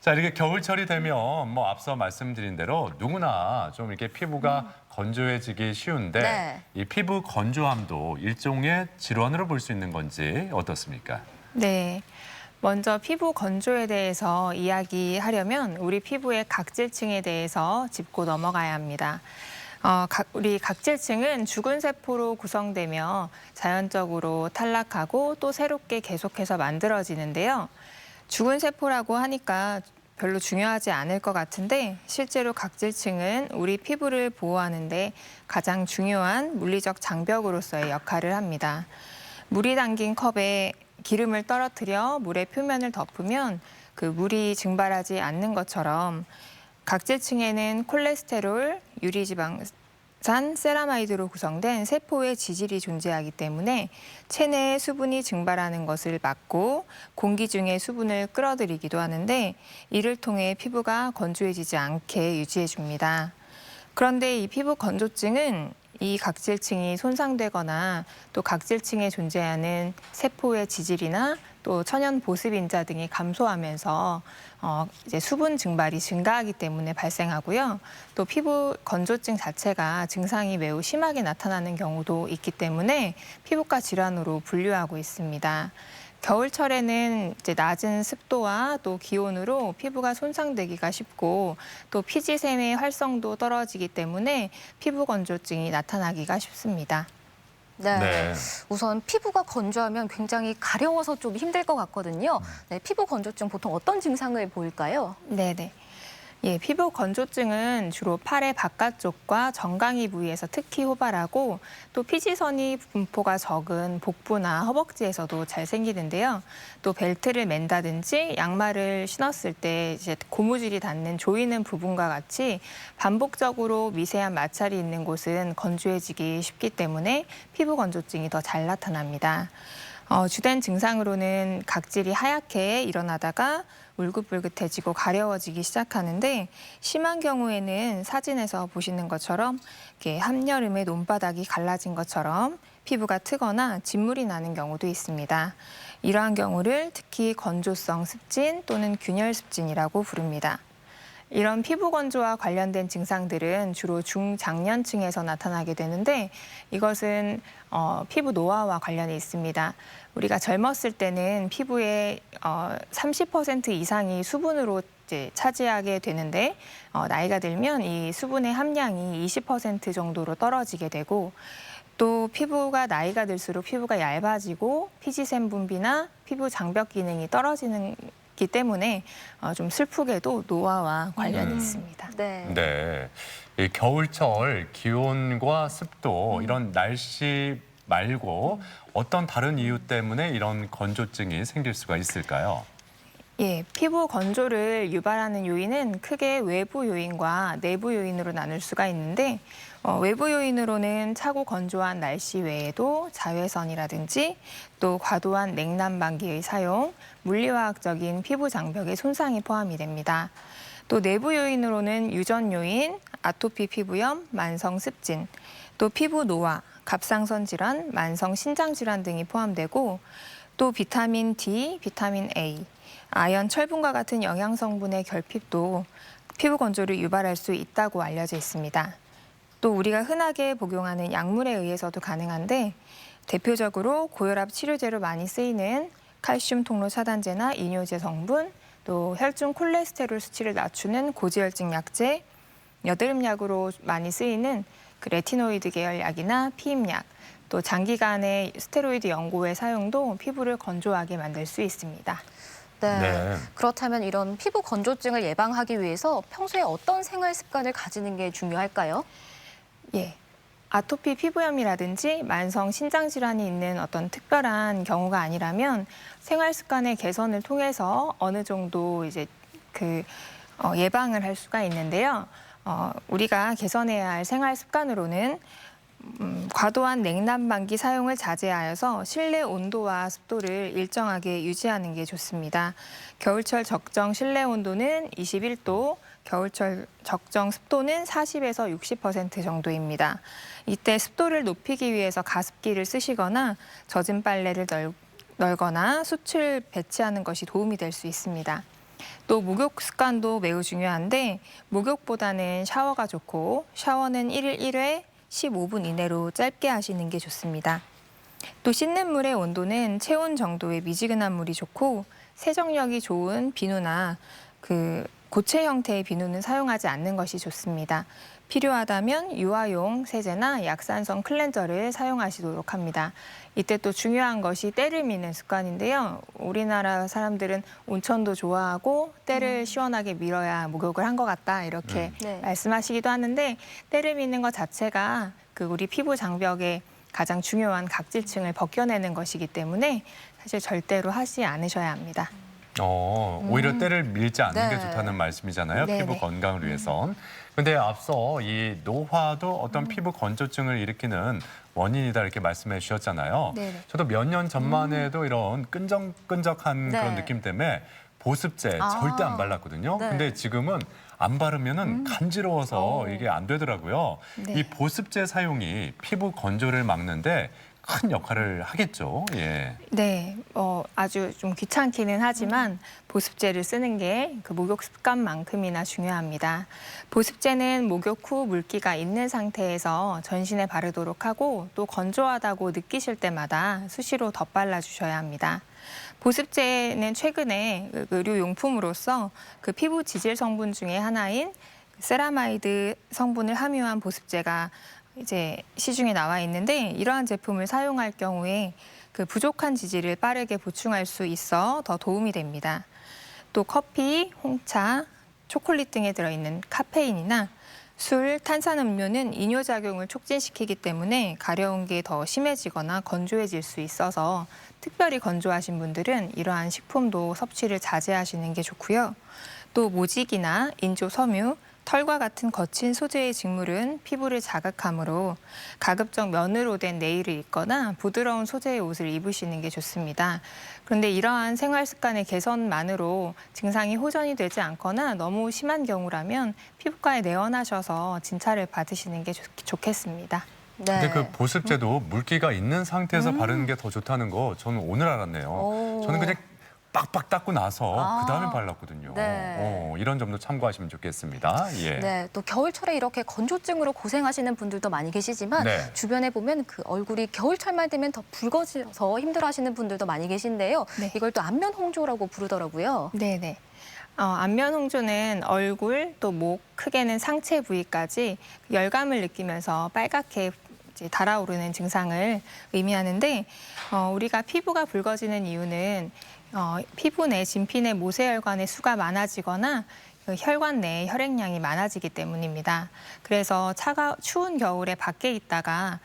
Speaker 1: 자, 이렇게 겨울철이 되면 뭐 앞서 말씀드린 대로 누구나 좀 이렇게 피부가 건조해지기 쉬운데
Speaker 2: 네.
Speaker 1: 이 피부 건조함도 일종의 질환으로 볼 수 있는 건지 어떻습니까?
Speaker 16: 네. 먼저 피부 건조에 대해서 이야기하려면 우리 피부의 각질층에 대해서 짚고 넘어가야 합니다. 우리 각질층은 죽은 세포로 구성되며 자연적으로 탈락하고 또 새롭게 계속해서 만들어지는데요. 죽은 세포라고 하니까 별로 중요하지 않을 것 같은데 실제로 각질층은 우리 피부를 보호하는 데 가장 중요한 물리적 장벽으로서의 역할을 합니다. 물이 담긴 컵에 기름을 떨어뜨려 물의 표면을 덮으면 그 물이 증발하지 않는 것처럼 각질층에는 콜레스테롤, 유리지방산, 세라마이드로 구성된 세포의 지질이 존재하기 때문에 체내에 수분이 증발하는 것을 막고 공기 중에 수분을 끌어들이기도 하는데 이를 통해 피부가 건조해지지 않게 유지해 줍니다. 그런데 이 피부 건조증은 이 각질층이 손상되거나 또 각질층에 존재하는 세포의 지질이나 또 천연 보습인자 등이 감소하면서 이제 수분 증발이 증가하기 때문에 발생하고요. 또 피부 건조증 자체가 증상이 매우 심하게 나타나는 경우도 있기 때문에 피부과 질환으로 분류하고 있습니다. 겨울철에는 이제 낮은 습도와 또 기온으로 피부가 손상되기가 쉽고 또 피지샘의 활성도 떨어지기 때문에 피부 건조증이 나타나기가 쉽습니다.
Speaker 2: 네. 우선 피부가 건조하면 굉장히 가려워서 좀 힘들 것 같거든요. 네, 피부 건조증 보통 어떤 증상을 보일까요?
Speaker 16: 네네. 예, 피부 건조증은 주로 팔의 바깥쪽과 정강이 부위에서 특히 호발하고 또 피지선이 분포가 적은 복부나 허벅지에서도 잘 생기는데요. 또 벨트를 맨다든지 양말을 신었을 때 이제 고무줄이 닿는 조이는 부분과 같이 반복적으로 미세한 마찰이 있는 곳은 건조해지기 쉽기 때문에 피부 건조증이 더 잘 나타납니다. 주된 증상으로는 각질이 하얗게 일어나다가 울긋불긋해지고 가려워지기 시작하는데 심한 경우에는 사진에서 보시는 것처럼 이렇게 한여름에 논바닥이 갈라진 것처럼 피부가 트거나 진물이 나는 경우도 있습니다. 이러한 경우를 특히 건조성 습진 또는 균열 습진이라고 부릅니다. 이런 피부 건조와 관련된 증상들은 주로 중장년층에서 나타나게 되는데 이것은 피부 노화와 관련이 있습니다. 우리가 젊었을 때는 피부의 30% 이상이 수분으로 이제 차지하게 되는데 나이가 들면 이 수분의 함량이 20% 정도로 떨어지게 되고 또 피부가 나이가 들수록 피부가 얇아지고 피지샘 분비나 피부 장벽 기능이 떨어지는 기 때문에 좀 슬프게도 노화와 관련이 있습니다.
Speaker 1: 네. 이 겨울철 기온과 습도 이런 날씨 말고 어떤 다른 이유 때문에 이런 건조증이 생길 수가 있을까요?
Speaker 16: 예, 피부 건조를 유발하는 요인은 크게 외부 요인과 내부 요인으로 나눌 수가 있는데 외부 요인으로는 차고 건조한 날씨 외에도 자외선이라든지 또 과도한 냉난방기의 사용, 물리화학적인 피부 장벽의 손상이 포함이 됩니다. 또 내부 요인으로는 유전 요인, 아토피 피부염, 만성 습진, 또 피부 노화, 갑상선 질환, 만성 신장 질환 등이 포함되고 또 비타민 D, 비타민 A, 아연, 철분과 같은 영양 성분의 결핍도 피부 건조를 유발할 수 있다고 알려져 있습니다. 또 우리가 흔하게 복용하는 약물에 의해서도 가능한데 대표적으로 고혈압 치료제로 많이 쓰이는 칼슘 통로 차단제나 이뇨제 성분, 또 혈중 콜레스테롤 수치를 낮추는 고지혈증 약제, 여드름 약으로 많이 쓰이는 그 레티노이드 계열 약이나 피임약, 또 장기간의 스테로이드 연고의 사용도 피부를 건조하게 만들 수 있습니다.
Speaker 2: 네. 그렇다면 이런 피부 건조증을 예방하기 위해서 평소에 어떤 생활 습관을 가지는 게 중요할까요?
Speaker 16: 예. 아토피 피부염이라든지 만성 신장 질환이 있는 어떤 특별한 경우가 아니라면 생활 습관의 개선을 통해서 어느 정도 이제 예방을 할 수가 있는데요. 우리가 개선해야 할 생활 습관으로는 과도한 냉난방기 사용을 자제하여서 실내 온도와 습도를 일정하게 유지하는 게 좋습니다. 겨울철 적정 실내 온도는 21도, 겨울철 적정 습도는 40에서 60% 정도입니다. 이때 습도를 높이기 위해서 가습기를 쓰시거나 젖은 빨래를 널거나 숯을 배치하는 것이 도움이 될 수 있습니다. 또 목욕 습관도 매우 중요한데 목욕보다는 샤워가 좋고 샤워는 1일 1회 15분 이내로 짧게 하시는 게 좋습니다. 또 씻는 물의 온도는 체온 정도의 미지근한 물이 좋고 세정력이 좋은 비누나 고체 형태의 비누는 사용하지 않는 것이 좋습니다. 필요하다면 유아용 세제나 약산성 클렌저를 사용하시도록 합니다. 이때 또 중요한 것이 때를 미는 습관인데요. 우리나라 사람들은 온천도 좋아하고 때를 시원하게 밀어야 목욕을 한 것 같다 이렇게 말씀하시기도 하는데 때를 미는 것 자체가 우리 피부 장벽의 가장 중요한 각질층을 벗겨내는 것이기 때문에 사실 절대로 하지 않으셔야 합니다.
Speaker 1: 오히려 때를 밀지 않는 게 좋다는 말씀이잖아요.
Speaker 16: 네네.
Speaker 1: 피부 건강을 위해선. 근데 앞서 이 노화도 어떤 피부 건조증을 일으키는 원인이다 이렇게 말씀해 주셨잖아요.
Speaker 16: 네네.
Speaker 1: 저도 몇 년 전만 해도 이런 끈적끈적한 그런 느낌 때문에 보습제 절대 안 발랐거든요.
Speaker 2: 네.
Speaker 1: 근데 지금은 안 바르면은 간지러워서 이게 안 되더라고요.
Speaker 16: 네.
Speaker 1: 이 보습제 사용이 피부 건조를 막는데 큰 역할을 하겠죠. 예.
Speaker 16: 네, 아주 좀 귀찮기는 하지만 보습제를 쓰는 게 목욕 습관만큼이나 중요합니다. 보습제는 목욕 후 물기가 있는 상태에서 전신에 바르도록 하고 또 건조하다고 느끼실 때마다 수시로 덧발라 주셔야 합니다. 보습제는 최근에 의료용품으로서 피부 지질 성분 중에 하나인 세라마이드 성분을 함유한 보습제가 이제 시중에 나와 있는데 이러한 제품을 사용할 경우에 부족한 지질을 빠르게 보충할 수 있어 더 도움이 됩니다. 또 커피, 홍차, 초콜릿 등에 들어있는 카페인이나 술, 탄산음료는 이뇨작용을 촉진시키기 때문에 가려운 게 더 심해지거나 건조해질 수 있어서 특별히 건조하신 분들은 이러한 식품도 섭취를 자제하시는 게 좋고요. 또 모직이나 인조 섬유, 털과 같은 거친 소재의 직물은 피부를 자극하므로 가급적 면으로 된 네일을 입거나 부드러운 소재의 옷을 입으시는 게 좋습니다. 그런데 이러한 생활 습관의 개선만으로 증상이 호전이 되지 않거나 너무 심한 경우라면 피부과에 내원하셔서 진찰을 받으시는 게 좋겠습니다.
Speaker 1: 근데 보습제도 물기가 있는 상태에서 바르는 게 더 좋다는 거 저는 오늘 알았네요. 저는 그냥 빡빡 닦고 나서 그다음에 발랐거든요. 이런 점도 참고하시면 좋겠습니다. 예.
Speaker 2: 네, 또 겨울철에 이렇게 건조증으로 고생하시는 분들도 많이 계시지만 주변에 보면 얼굴이 겨울철만 되면 더 붉어져서 힘들어하시는 분들도 많이 계신데요. 이걸 또 안면 홍조라고 부르더라고요.
Speaker 16: 네네. 안면 홍조는 얼굴, 또 목, 크게는 상체 부위까지 열감을 느끼면서 빨갛게 달아오르는 증상을 의미하는데 우리가 피부가 붉어지는 이유는 피부 내 진피 내 모세혈관의 수가 많아지거나 혈관 내에 혈액량이 많아지기 때문입니다. 그래서 추운 겨울에 밖에 있다가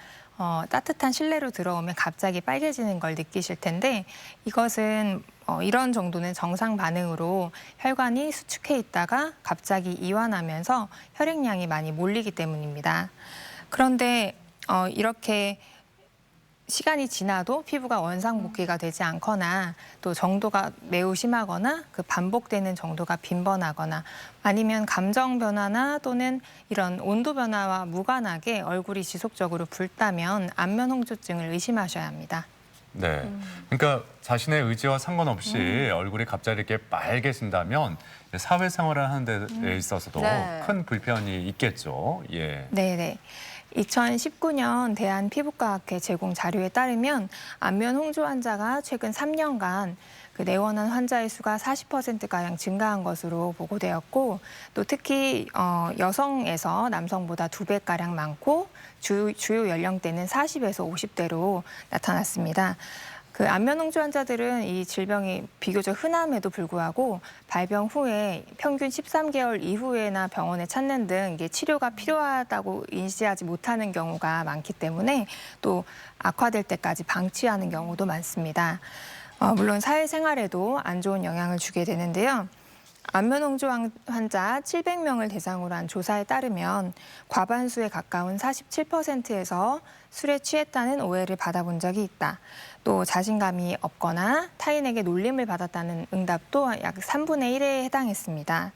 Speaker 16: 따뜻한 실내로 들어오면 갑자기 빨개지는 걸 느끼실 텐데 이것은 이런 정도는 정상 반응으로 혈관이 수축해 있다가 갑자기 이완하면서 혈액량이 많이 몰리기 때문입니다. 그런데 이렇게 시간이 지나도 피부가 원상복귀가 되지 않거나 또 정도가 매우 심하거나 반복되는 정도가 빈번하거나 아니면 감정 변화나 또는 이런 온도 변화와 무관하게 얼굴이 지속적으로 붉다면 안면 홍조증을 의심하셔야 합니다.
Speaker 1: 네, 그러니까 자신의 의지와 상관없이 얼굴이 갑자기 이렇게 빨개진다면 사회생활을 하는 데 있어서도 큰 불편이 있겠죠. 예.
Speaker 16: 네네. 2019년 대한피부과학회 제공 자료에 따르면 안면 홍조 환자가 최근 3년간 내원한 환자의 수가 40%가량 증가한 것으로 보고되었고 또 특히 여성에서 남성보다 2배가량 많고 주요 연령대는 40에서 50대로 나타났습니다. 안면 홍조 환자들은 이 질병이 비교적 흔함에도 불구하고 발병 후에 평균 13개월 이후에나 병원에 찾는 등 이게 치료가 필요하다고 인지하지 못하는 경우가 많기 때문에 또 악화될 때까지 방치하는 경우도 많습니다. 물론 사회생활에도 안 좋은 영향을 주게 되는데요. 안면 홍조 환자 700명을 대상으로 한 조사에 따르면 과반수에 가까운 47%에서 술에 취했다는 오해를 받아본 적이 있다. 또 자신감이 없거나 타인에게 놀림을 받았다는 응답도 약 3분의 1에 해당했습니다.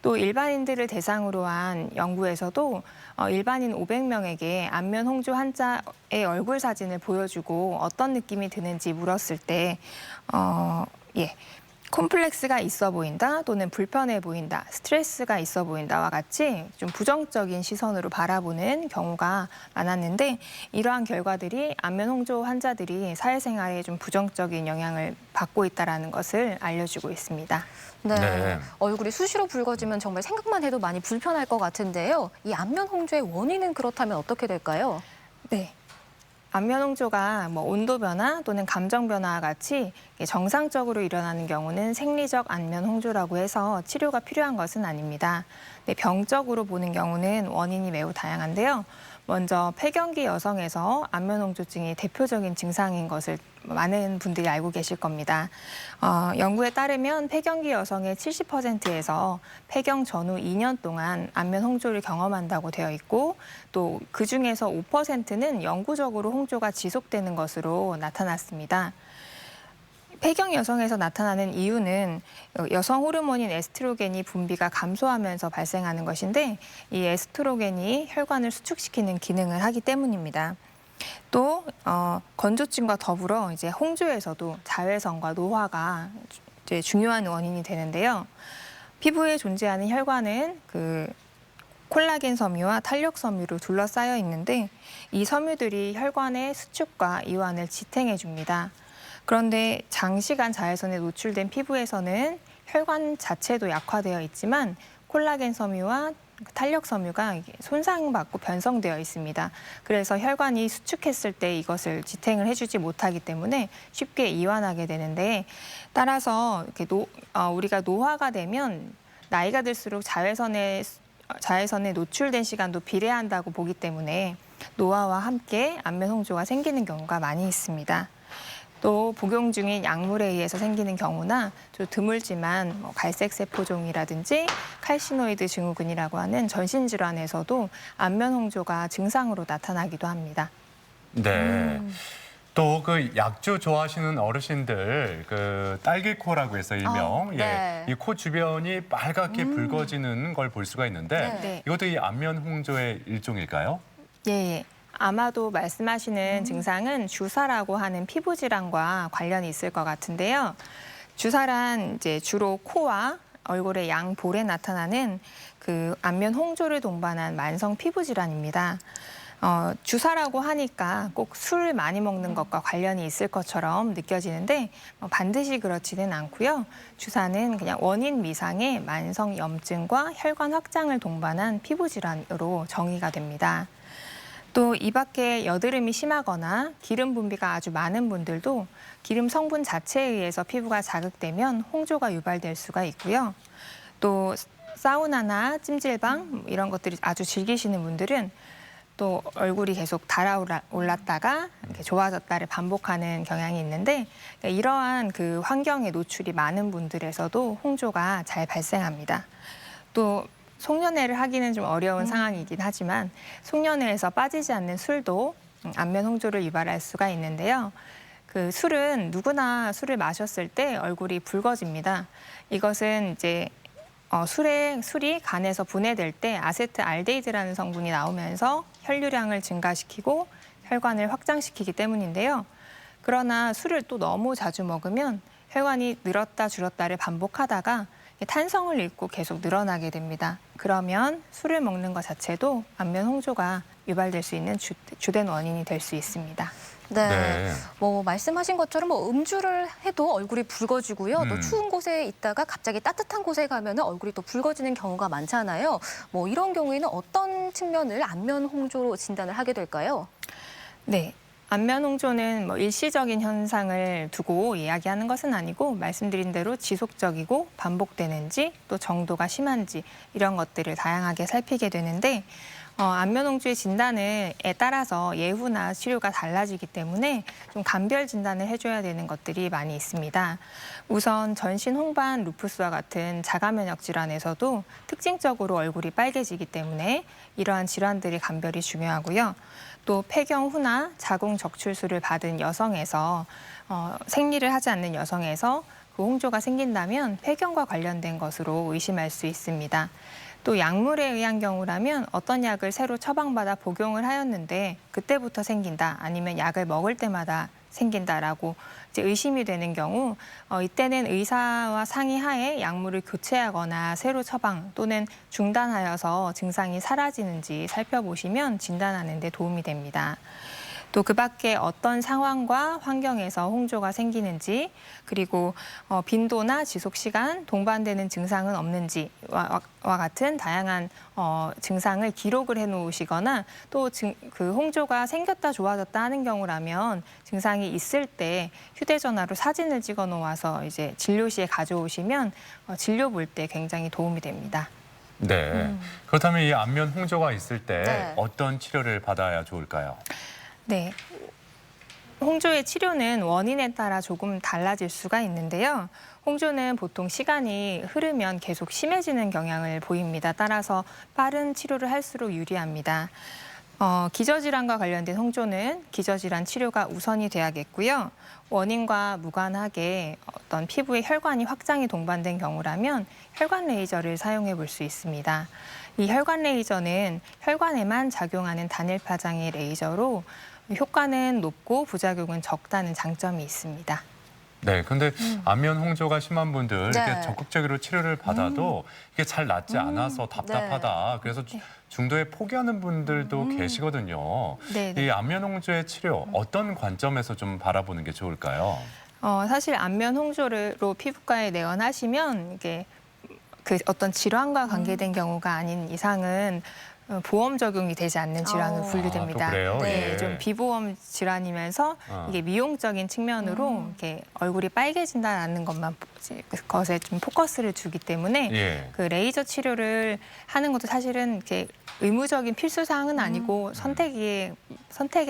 Speaker 16: 또 일반인들을 대상으로 한 연구에서도 일반인 500명에게 안면 홍조 환자의 얼굴 사진을 보여주고 어떤 느낌이 드는지 물었을 때 콤플렉스가 있어 보인다 또는 불편해 보인다, 스트레스가 있어 보인다와 같이 좀 부정적인 시선으로 바라보는 경우가 많았는데 이러한 결과들이 안면 홍조 환자들이 사회생활에 좀 부정적인 영향을 받고 있다는 것을 알려주고 있습니다.
Speaker 2: 네.
Speaker 1: 네.
Speaker 2: 얼굴이 수시로 붉어지면 정말 생각만 해도 많이 불편할 것 같은데요. 이 안면 홍조의 원인은 그렇다면 어떻게 될까요?
Speaker 16: 네. 안면 홍조가 온도 변화 또는 감정 변화와 같이 정상적으로 일어나는 경우는 생리적 안면 홍조라고 해서 치료가 필요한 것은 아닙니다. 네, 병적으로 보는 경우는 원인이 매우 다양한데요. 먼저 폐경기 여성에서 안면 홍조증이 대표적인 증상인 것을 많은 분들이 알고 계실 겁니다. 연구에 따르면 폐경기 여성의 70%에서 폐경 전후 2년 동안 안면 홍조를 경험한다고 되어 있고 또 그중에서 5%는 영구적으로 홍조가 지속되는 것으로 나타났습니다. 폐경 여성에서 나타나는 이유는 여성 호르몬인 에스트로겐이 분비가 감소하면서 발생하는 것인데 이 에스트로겐이 혈관을 수축시키는 기능을 하기 때문입니다. 또 건조증과 더불어 이제 홍조에서도 자외선과 노화가 이제 중요한 원인이 되는데요. 피부에 존재하는 혈관은 콜라겐 섬유와 탄력 섬유로 둘러싸여 있는데 이 섬유들이 혈관의 수축과 이완을 지탱해 줍니다. 그런데 장시간 자외선에 노출된 피부에서는 혈관 자체도 약화되어 있지만 콜라겐 섬유와 탄력 섬유가 손상받고 변성되어 있습니다. 그래서 혈관이 수축했을 때 이것을 지탱을 해주지 못하기 때문에 쉽게 이완하게 되는데 따라서 이렇게 우리가 노화가 되면 나이가 들수록 자외선에 노출된 시간도 비례한다고 보기 때문에 노화와 함께 안면 홍조가 생기는 경우가 많이 있습니다. 또 복용 중인 약물에 의해서 생기는 경우나 좀 드물지만 갈색 세포종이라든지 칼시노이드 증후군이라고 하는 전신 질환에서도 안면 홍조가 증상으로 나타나기도 합니다.
Speaker 1: 네. 또 약주 좋아하시는 어르신들 딸기코라고 해서 일명
Speaker 2: 네.
Speaker 1: 이 코 주변이 빨갛게 붉어지는 걸 볼 수가 있는데
Speaker 16: 네.
Speaker 1: 이것도 이 안면 홍조의 일종일까요?
Speaker 16: 예. 아마도 말씀하시는 증상은 주사라고 하는 피부 질환과 관련이 있을 것 같은데요. 주사란 이제 주로 코와 얼굴의 양볼에 나타나는 안면 홍조를 동반한 만성 피부 질환입니다. 주사라고 하니까 꼭 술 많이 먹는 것과 관련이 있을 것처럼 느껴지는데 반드시 그렇지는 않고요. 주사는 그냥 원인 미상의 만성 염증과 혈관 확장을 동반한 피부 질환으로 정의가 됩니다. 또 이 밖에 여드름이 심하거나 기름 분비가 아주 많은 분들도 기름 성분 자체에 의해서 피부가 자극되면 홍조가 유발될 수가 있고요. 또 사우나나 찜질방 이런 것들이 아주 즐기시는 분들은 또 얼굴이 계속 달아올랐다가 이렇게 좋아졌다를 반복하는 경향이 있는데 이러한 환경에 노출이 많은 분들에서도 홍조가 잘 발생합니다. 또 송년회를 하기는 좀 어려운 상황이긴 하지만 송년회에서 빠지지 않는 술도 안면 홍조를 유발할 수가 있는데요. 술은 누구나 술을 마셨을 때 얼굴이 붉어집니다. 이것은 이제 술이 간에서 분해될 때 아세트알데히드라는 성분이 나오면서 혈류량을 증가시키고 혈관을 확장시키기 때문인데요. 그러나 술을 또 너무 자주 먹으면 혈관이 늘었다 줄었다를 반복하다가 탄성을 잃고 계속 늘어나게 됩니다. 그러면 술을 먹는 것 자체도 안면 홍조가 유발될 수 있는 주된 원인이 될 수 있습니다.
Speaker 2: 네. 말씀하신 것처럼 음주를 해도 얼굴이 붉어지고요. 또 추운 곳에 있다가 갑자기 따뜻한 곳에 가면 얼굴이 또 붉어지는 경우가 많잖아요. 이런 경우에는 어떤 측면을 안면 홍조로 진단을 하게 될까요?
Speaker 16: 네. 안면 홍조는 일시적인 현상을 두고 이야기하는 것은 아니고 말씀드린 대로 지속적이고 반복되는지 또 정도가 심한지 이런 것들을 다양하게 살피게 되는데 안면 홍조의 진단에 따라서 예후나 치료가 달라지기 때문에 좀 감별 진단을 해줘야 되는 것들이 많이 있습니다. 우선 전신 홍반 루푸스와 같은 자가면역 질환에서도 특징적으로 얼굴이 빨개지기 때문에 이러한 질환들의 감별이 중요하고요. 또 폐경 후나 자궁 적출술을 받은 여성에서 생리를 하지 않는 여성에서 그 홍조가 생긴다면 폐경과 관련된 것으로 의심할 수 있습니다. 또 약물에 의한 경우라면 어떤 약을 새로 처방받아 복용을 하였는데 그때부터 생긴다, 아니면 약을 먹을 때마다 생긴다라고 이제 의심이 되는 경우 이때는 의사와 상의하에 약물을 교체하거나 새로 처방 또는 중단하여서 증상이 사라지는지 살펴보시면 진단하는 데 도움이 됩니다. 또 그 밖에 어떤 상황과 환경에서 홍조가 생기는지, 그리고 빈도나 지속 시간, 동반되는 증상은 없는지와 같은 다양한 증상을 기록을 해놓으시거나, 또 그 홍조가 생겼다 좋아졌다 하는 경우라면 증상이 있을 때 휴대전화로 사진을 찍어 놓아서 이제 진료시에 가져오시면 진료 볼 때 굉장히 도움이 됩니다.
Speaker 1: 네. 그렇다면 이 안면 홍조가 있을 때
Speaker 2: 네.
Speaker 1: 어떤 치료를 받아야 좋을까요?
Speaker 16: 네. 홍조의 치료는 원인에 따라 조금 달라질 수가 있는데요. 홍조는 보통 시간이 흐르면 계속 심해지는 경향을 보입니다. 따라서 빠른 치료를 할수록 유리합니다. 기저질환과 관련된 홍조는 기저질환 치료가 우선이 돼야겠고요. 원인과 무관하게 어떤 피부에 혈관이 확장이 동반된 경우라면 혈관 레이저를 사용해 볼 수 있습니다. 이 혈관 레이저는 혈관에만 작용하는 단일 파장의 레이저로 효과는 높고 부작용은 적다는 장점이 있습니다.
Speaker 1: 네, 근데 안면 홍조가 심한 분들
Speaker 2: 네.
Speaker 1: 이렇게 적극적으로 치료를 받아도 이게 잘 낫지 않아서 답답하다. 그래서 중도에 포기하는 분들도 계시거든요.
Speaker 16: 네,
Speaker 1: 이 안면 홍조의 치료 어떤 관점에서 좀 바라보는 게 좋을까요?
Speaker 16: 사실 안면 홍조로 피부과에 내원하시면 이게 그 어떤 질환과 관계된 경우가 아닌 이상은 보험 적용이 되지 않는 질환으로 분류됩니다.
Speaker 1: 또 그래요?
Speaker 16: 네,
Speaker 1: 예.
Speaker 16: 좀 비보험 질환이면서 이게 미용적인 측면으로 이렇게 얼굴이 빨개진다는 것에 좀 포커스를 주기 때문에
Speaker 1: 예.
Speaker 16: 그 레이저 치료를 하는 것도 사실은 이렇게 의무적인 필수 사항은 아니고 선택에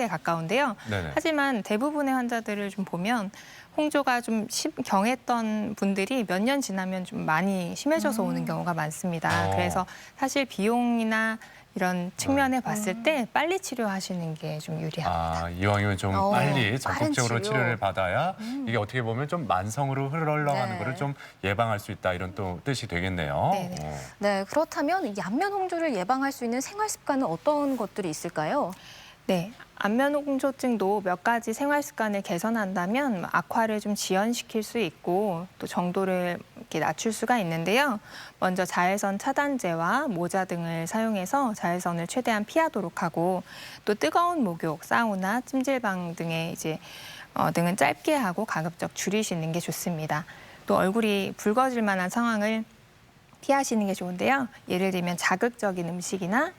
Speaker 16: 가까운데요.
Speaker 1: 네네.
Speaker 16: 하지만 대부분의 환자들을 좀 보면 홍조가 좀 경했던 분들이 몇 년 지나면 좀 많이 심해져서 오는 경우가 많습니다. 그래서 사실 비용이나 이런 측면에 봤을 때 빨리 치료하시는 게 좀 유리합니다.
Speaker 1: 이왕이면 좀 빨리 적극적으로
Speaker 2: 빠른 치료.
Speaker 1: 치료를 받아야 이게 어떻게 보면 좀 만성으로 흘러가는
Speaker 2: 네.
Speaker 1: 거를 좀 예방할 수 있다 이런 또 뜻이 되겠네요.
Speaker 16: 네네.
Speaker 2: 네, 그렇다면 이 안면 홍조를 예방할 수 있는 생활 습관은 어떤 것들이 있을까요?
Speaker 16: 네, 안면 홍조증도 몇 가지 생활 습관을 개선한다면 악화를 좀 지연시킬 수 있고 또 정도를 이렇게 낮출 수가 있는데요. 먼저 자외선 차단제와 모자 등을 사용해서 자외선을 최대한 피하도록 하고, 또 뜨거운 목욕, 사우나, 찜질방 등의 등은 짧게 하고 가급적 줄이시는 게 좋습니다. 또 얼굴이 붉어질 만한 상황을 피하시는 게 좋은데요. 예를 들면 자극적인 음식이나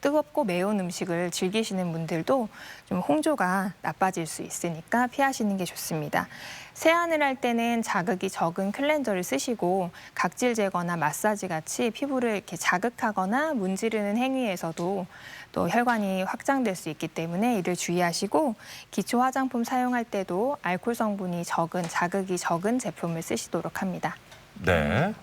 Speaker 16: 뜨겁고 매운 음식을 즐기시는 분들도 좀 홍조가 나빠질 수 있으니까 피하시는 게 좋습니다. 세안을 할 때는 자극이 적은 클렌저를 쓰시고 각질 제거나 마사지 같이 피부를 이렇게 자극하거나 문지르는 행위에서도 또 혈관이 확장될 수 있기 때문에 이를 주의하시고, 기초 화장품 사용할 때도 알코올 성분이 적은, 자극이 적은 제품을 쓰시도록 합니다.
Speaker 1: 네.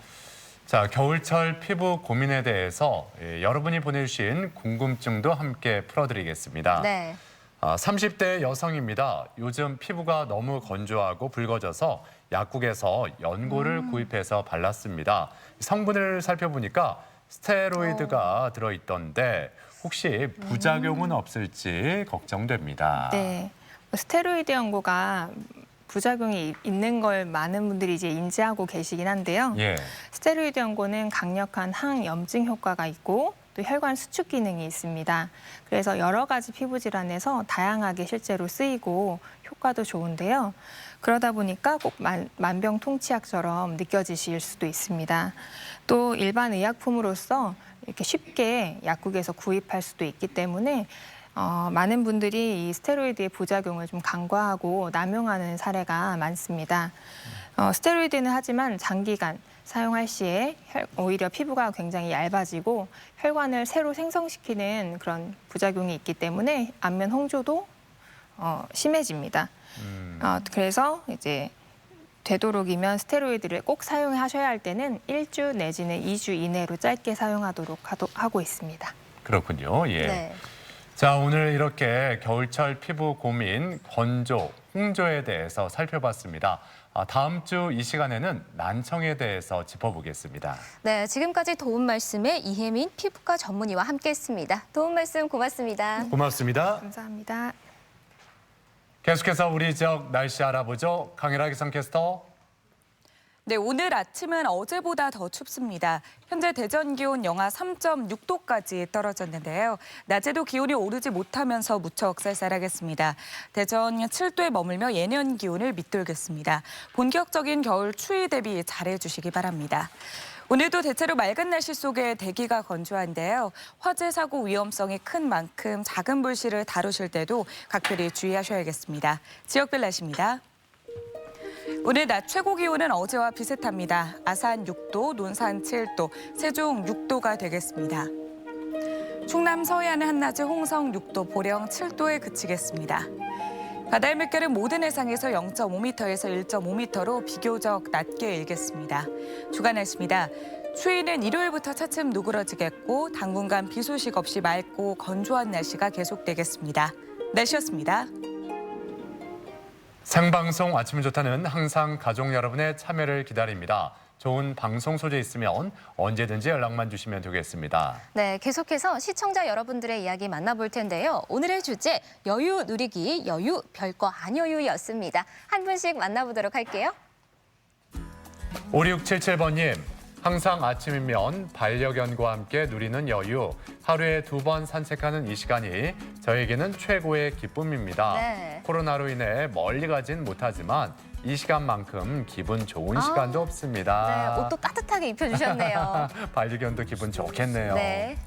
Speaker 1: 자, 겨울철 피부 고민에 대해서 여러분이 보내주신 궁금증도 함께 풀어드리겠습니다.
Speaker 2: 네.
Speaker 1: 30대 여성입니다. 요즘 피부가 너무 건조하고 붉어져서 약국에서 연고를 구입해서 발랐습니다. 성분을 살펴보니까 스테로이드가 들어있던데 혹시 부작용은 없을지 걱정됩니다.
Speaker 16: 네, 스테로이드 연고가 부작용이 있는 걸 많은 분들이 이제 인지하고 계시긴 한데요.
Speaker 1: 예.
Speaker 16: 스테로이드 연고는 강력한 항염증 효과가 있고 또 혈관 수축 기능이 있습니다. 그래서 여러 가지 피부 질환에서 다양하게 실제로 쓰이고 효과도 좋은데요. 그러다 보니까 꼭 만병통치약처럼 느껴지실 수도 있습니다. 또 일반 의약품으로서 이렇게 쉽게 약국에서 구입할 수도 있기 때문에 많은 분들이 이 스테로이드의 부작용을 좀 간과하고 남용하는 사례가 많습니다. 스테로이드는 하지만 장기간 사용할 시에 오히려 피부가 굉장히 얇아지고 혈관을 새로 생성시키는 그런 부작용이 있기 때문에 안면 홍조도 심해집니다. 그래서 이제 되도록이면 스테로이드를 꼭 사용하셔야 할 때는 1주 내지는 2주 이내로 짧게 사용하도록 하고 있습니다.
Speaker 1: 그렇군요. 예.
Speaker 2: 네.
Speaker 1: 자, 오늘 이렇게 겨울철 피부 고민, 건조, 홍조에 대해서 살펴봤습니다. 다음 주 이 시간에는 난청에 대해서 짚어보겠습니다.
Speaker 2: 네, 지금까지 도움 말씀에 이혜민 피부과 전문의와 함께했습니다. 도움 말씀 고맙습니다.
Speaker 1: 고맙습니다.
Speaker 16: 감사합니다.
Speaker 1: 계속해서 우리 지역 날씨 알아보죠. 강일아 기상캐스터.
Speaker 3: 네, 오늘 아침은 어제보다 더 춥습니다. 현재 대전 기온 영하 3.6도까지 떨어졌는데요. 낮에도 기온이 오르지 못하면서 무척 쌀쌀하겠습니다. 대전 7도에 머물며 예년 기온을 밑돌겠습니다. 본격적인 겨울 추위 대비 잘해주시기 바랍니다. 오늘도 대체로 맑은 날씨 속에 대기가 건조한데요. 화재 사고 위험성이 큰 만큼 작은 불씨를 다루실 때도 각별히 주의하셔야겠습니다. 지역별 날씨입니다. 오늘 낮 최고 기온은 어제와 비슷합니다. 아산 6도, 논산 7도, 세종 6도가 되겠습니다. 충남 서해안은 한낮에 홍성 6도, 보령 7도에 그치겠습니다. 바다의 물결은 모든 해상에서 0.5m에서 1.5m로 비교적 낮게 일겠습니다. 주간 날씨입니다. 추위는 일요일부터 차츰 누그러지겠고 당분간 비 소식 없이 맑고 건조한 날씨가 계속되겠습니다. 날씨였습니다.
Speaker 1: 생방송 아침 좋다는 항상 가족 여러분의 참여를 기다립니다. 좋은 방송 소재 있으면 언제든지 연락만 주시면 되겠습니다.
Speaker 2: 네, 계속해서 시청자 여러분들의 이야기 만나볼 텐데요. 오늘의 주제 여유 누리기, 여유 별거 아니여유였습니다. 한 분씩 만나보도록 할게요.
Speaker 1: 5677번님, 항상 아침이면 반려견과 함께 누리는 여유, 하루에 2번 산책하는 이 시간이 저에게는 최고의 기쁨입니다.
Speaker 2: 네.
Speaker 1: 코로나로 인해 멀리 가진 못하지만 이 시간만큼 기분 좋은 시간도 없습니다.
Speaker 2: 네, 옷도 따뜻하게 입혀주셨네요.
Speaker 1: 반려견도 기분 좋겠네요.
Speaker 2: 네.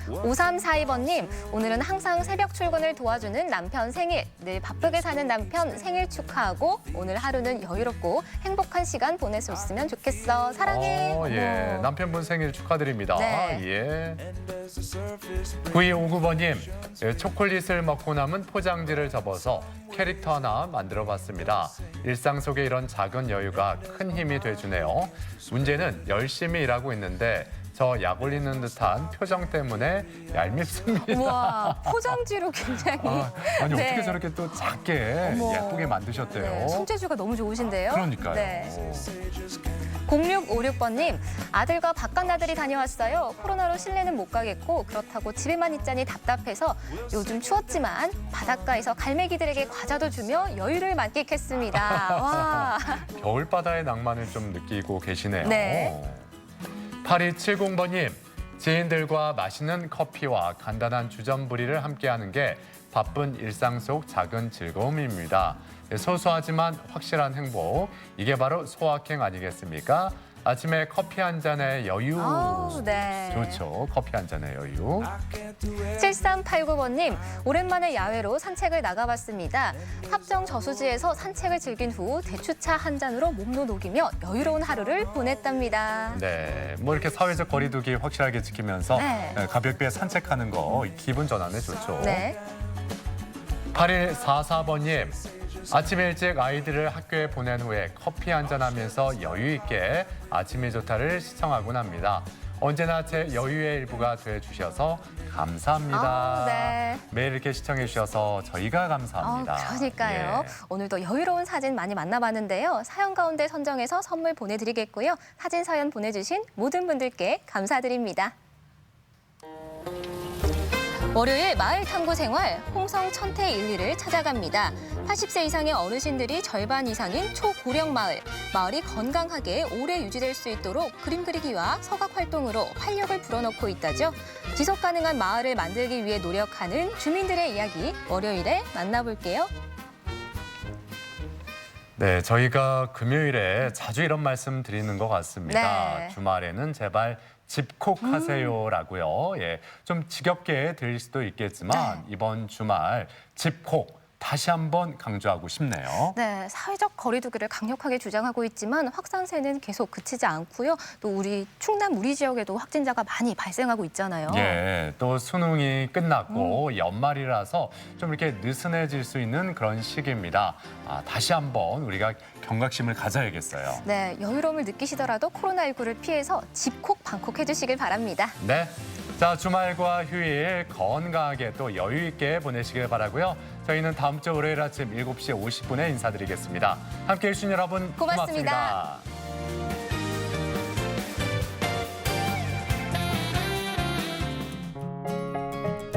Speaker 2: 5342번님, 오늘은 항상 새벽 출근을 도와주는 남편 생일, 늘 바쁘게 사는 남편 생일 축하하고 오늘 하루는 여유롭고 행복한 시간 보낼 수 있으면 좋겠어. 사랑해.
Speaker 1: 예,
Speaker 2: 어머.
Speaker 1: 남편분 생일 축하드립니다.
Speaker 2: 네.
Speaker 1: 예. 9259번님, 초콜릿을 먹고 남은 포장지를 접어서 캐릭터 하나 만들어봤습니다. 일상 속에 이런 작은 여유가 큰 힘이 돼주네요. 문제는 열심히 일하고 있는데 저 약 올리는 듯한 표정 때문에 얄밉습니다.
Speaker 2: 우와, 포장지로 굉장히.
Speaker 1: 아니
Speaker 2: 네.
Speaker 1: 어떻게 저렇게 또 작게
Speaker 2: 어머.
Speaker 1: 예쁘게 만드셨대요.
Speaker 2: 네, 손재주가 너무 좋으신데요.
Speaker 1: 그러니까요.
Speaker 2: 네. 0656번님, 아들과 바깥 나들이 다녀왔어요. 코로나로 실내는 못 가겠고 그렇다고 집에만 있자니 답답해서 요즘 추웠지만 바닷가에서 갈매기들에게 과자도 주며 여유를 만끽했습니다. 와.
Speaker 1: 겨울바다의 낭만을 좀 느끼고 계시네요.
Speaker 2: 네.
Speaker 1: 8270번님, 지인들과 맛있는 커피와 간단한 주전부리를 함께하는 게 바쁜 일상 속 작은 즐거움입니다. 소소하지만 확실한 행복, 이게 바로 소확행 아니겠습니까? 아침에 커피 한 잔의 여유.
Speaker 2: 네.
Speaker 1: 좋죠, 커피 한 잔의 여유.
Speaker 2: 7389번님, 오랜만에 야외로 산책을 나가봤습니다. 합정 저수지에서 산책을 즐긴 후 대추차 한 잔으로 몸도 녹이며 여유로운 하루를 보냈답니다.
Speaker 1: 네, 뭐 이렇게 사회적 거리두기 확실하게 지키면서
Speaker 2: 네.
Speaker 1: 가볍게 산책하는 거 기분 전환에 좋죠.
Speaker 2: 네.
Speaker 1: 8144번님, 아침 일찍 아이들을 학교에 보낸 후에 커피 한잔하면서 여유 있게 아침이 좋다를 시청하곤 합니다. 언제나 제 여유의 일부가 돼주셔서 감사합니다.
Speaker 2: 네.
Speaker 1: 매일 이렇게 시청해 주셔서 저희가 감사합니다.
Speaker 2: 그러니까요.
Speaker 1: 예.
Speaker 2: 오늘도 여유로운 사진 많이 만나봤는데요. 사연 가운데 선정해서 선물 보내드리겠고요. 사진 사연 보내주신 모든 분들께 감사드립니다. 월요일 마을 탐구 생활 홍성 천태 1리를 찾아갑니다. 80세 이상의 어르신들이 절반 이상인 초고령 마을. 마을이 건강하게 오래 유지될 수 있도록 그림 그리기와 서각 활동으로 활력을 불어넣고 있다죠. 지속 가능한 마을을 만들기 위해 노력하는 주민들의 이야기 월요일에 만나볼게요.
Speaker 1: 네, 저희가 금요일에 자주 이런 말씀 드리는 것 같습니다.
Speaker 2: 네.
Speaker 1: 주말에는 제발 집콕하세요라고요. 예, 좀 지겹게 들릴 수도 있겠지만 이번 주말 집콕 다시 한번 강조하고 싶네요.
Speaker 2: 네, 사회적 거리두기를 강력하게 주장하고 있지만 확산세는 계속 그치지 않고요. 또 우리 충남 우리 지역에도 확진자가 많이 발생하고 있잖아요.
Speaker 1: 예, 또 수능이 끝났고 연말이라서 좀 이렇게 느슨해질 수 있는 그런 시기입니다. 다시 한번 우리가 경각심을 가져야겠어요.
Speaker 2: 네, 여유로움을 느끼시더라도 코로나19를 피해서 집콕 방콕 해주시길 바랍니다.
Speaker 1: 네. 자, 주말과 휴일 건강하게 또 여유 있게 보내시길 바라고요. 저희는 다음 주 월요일 아침 7시 50분에 인사드리겠습니다. 함께해 주신 여러분
Speaker 2: 고맙습니다.
Speaker 1: 고맙습니다.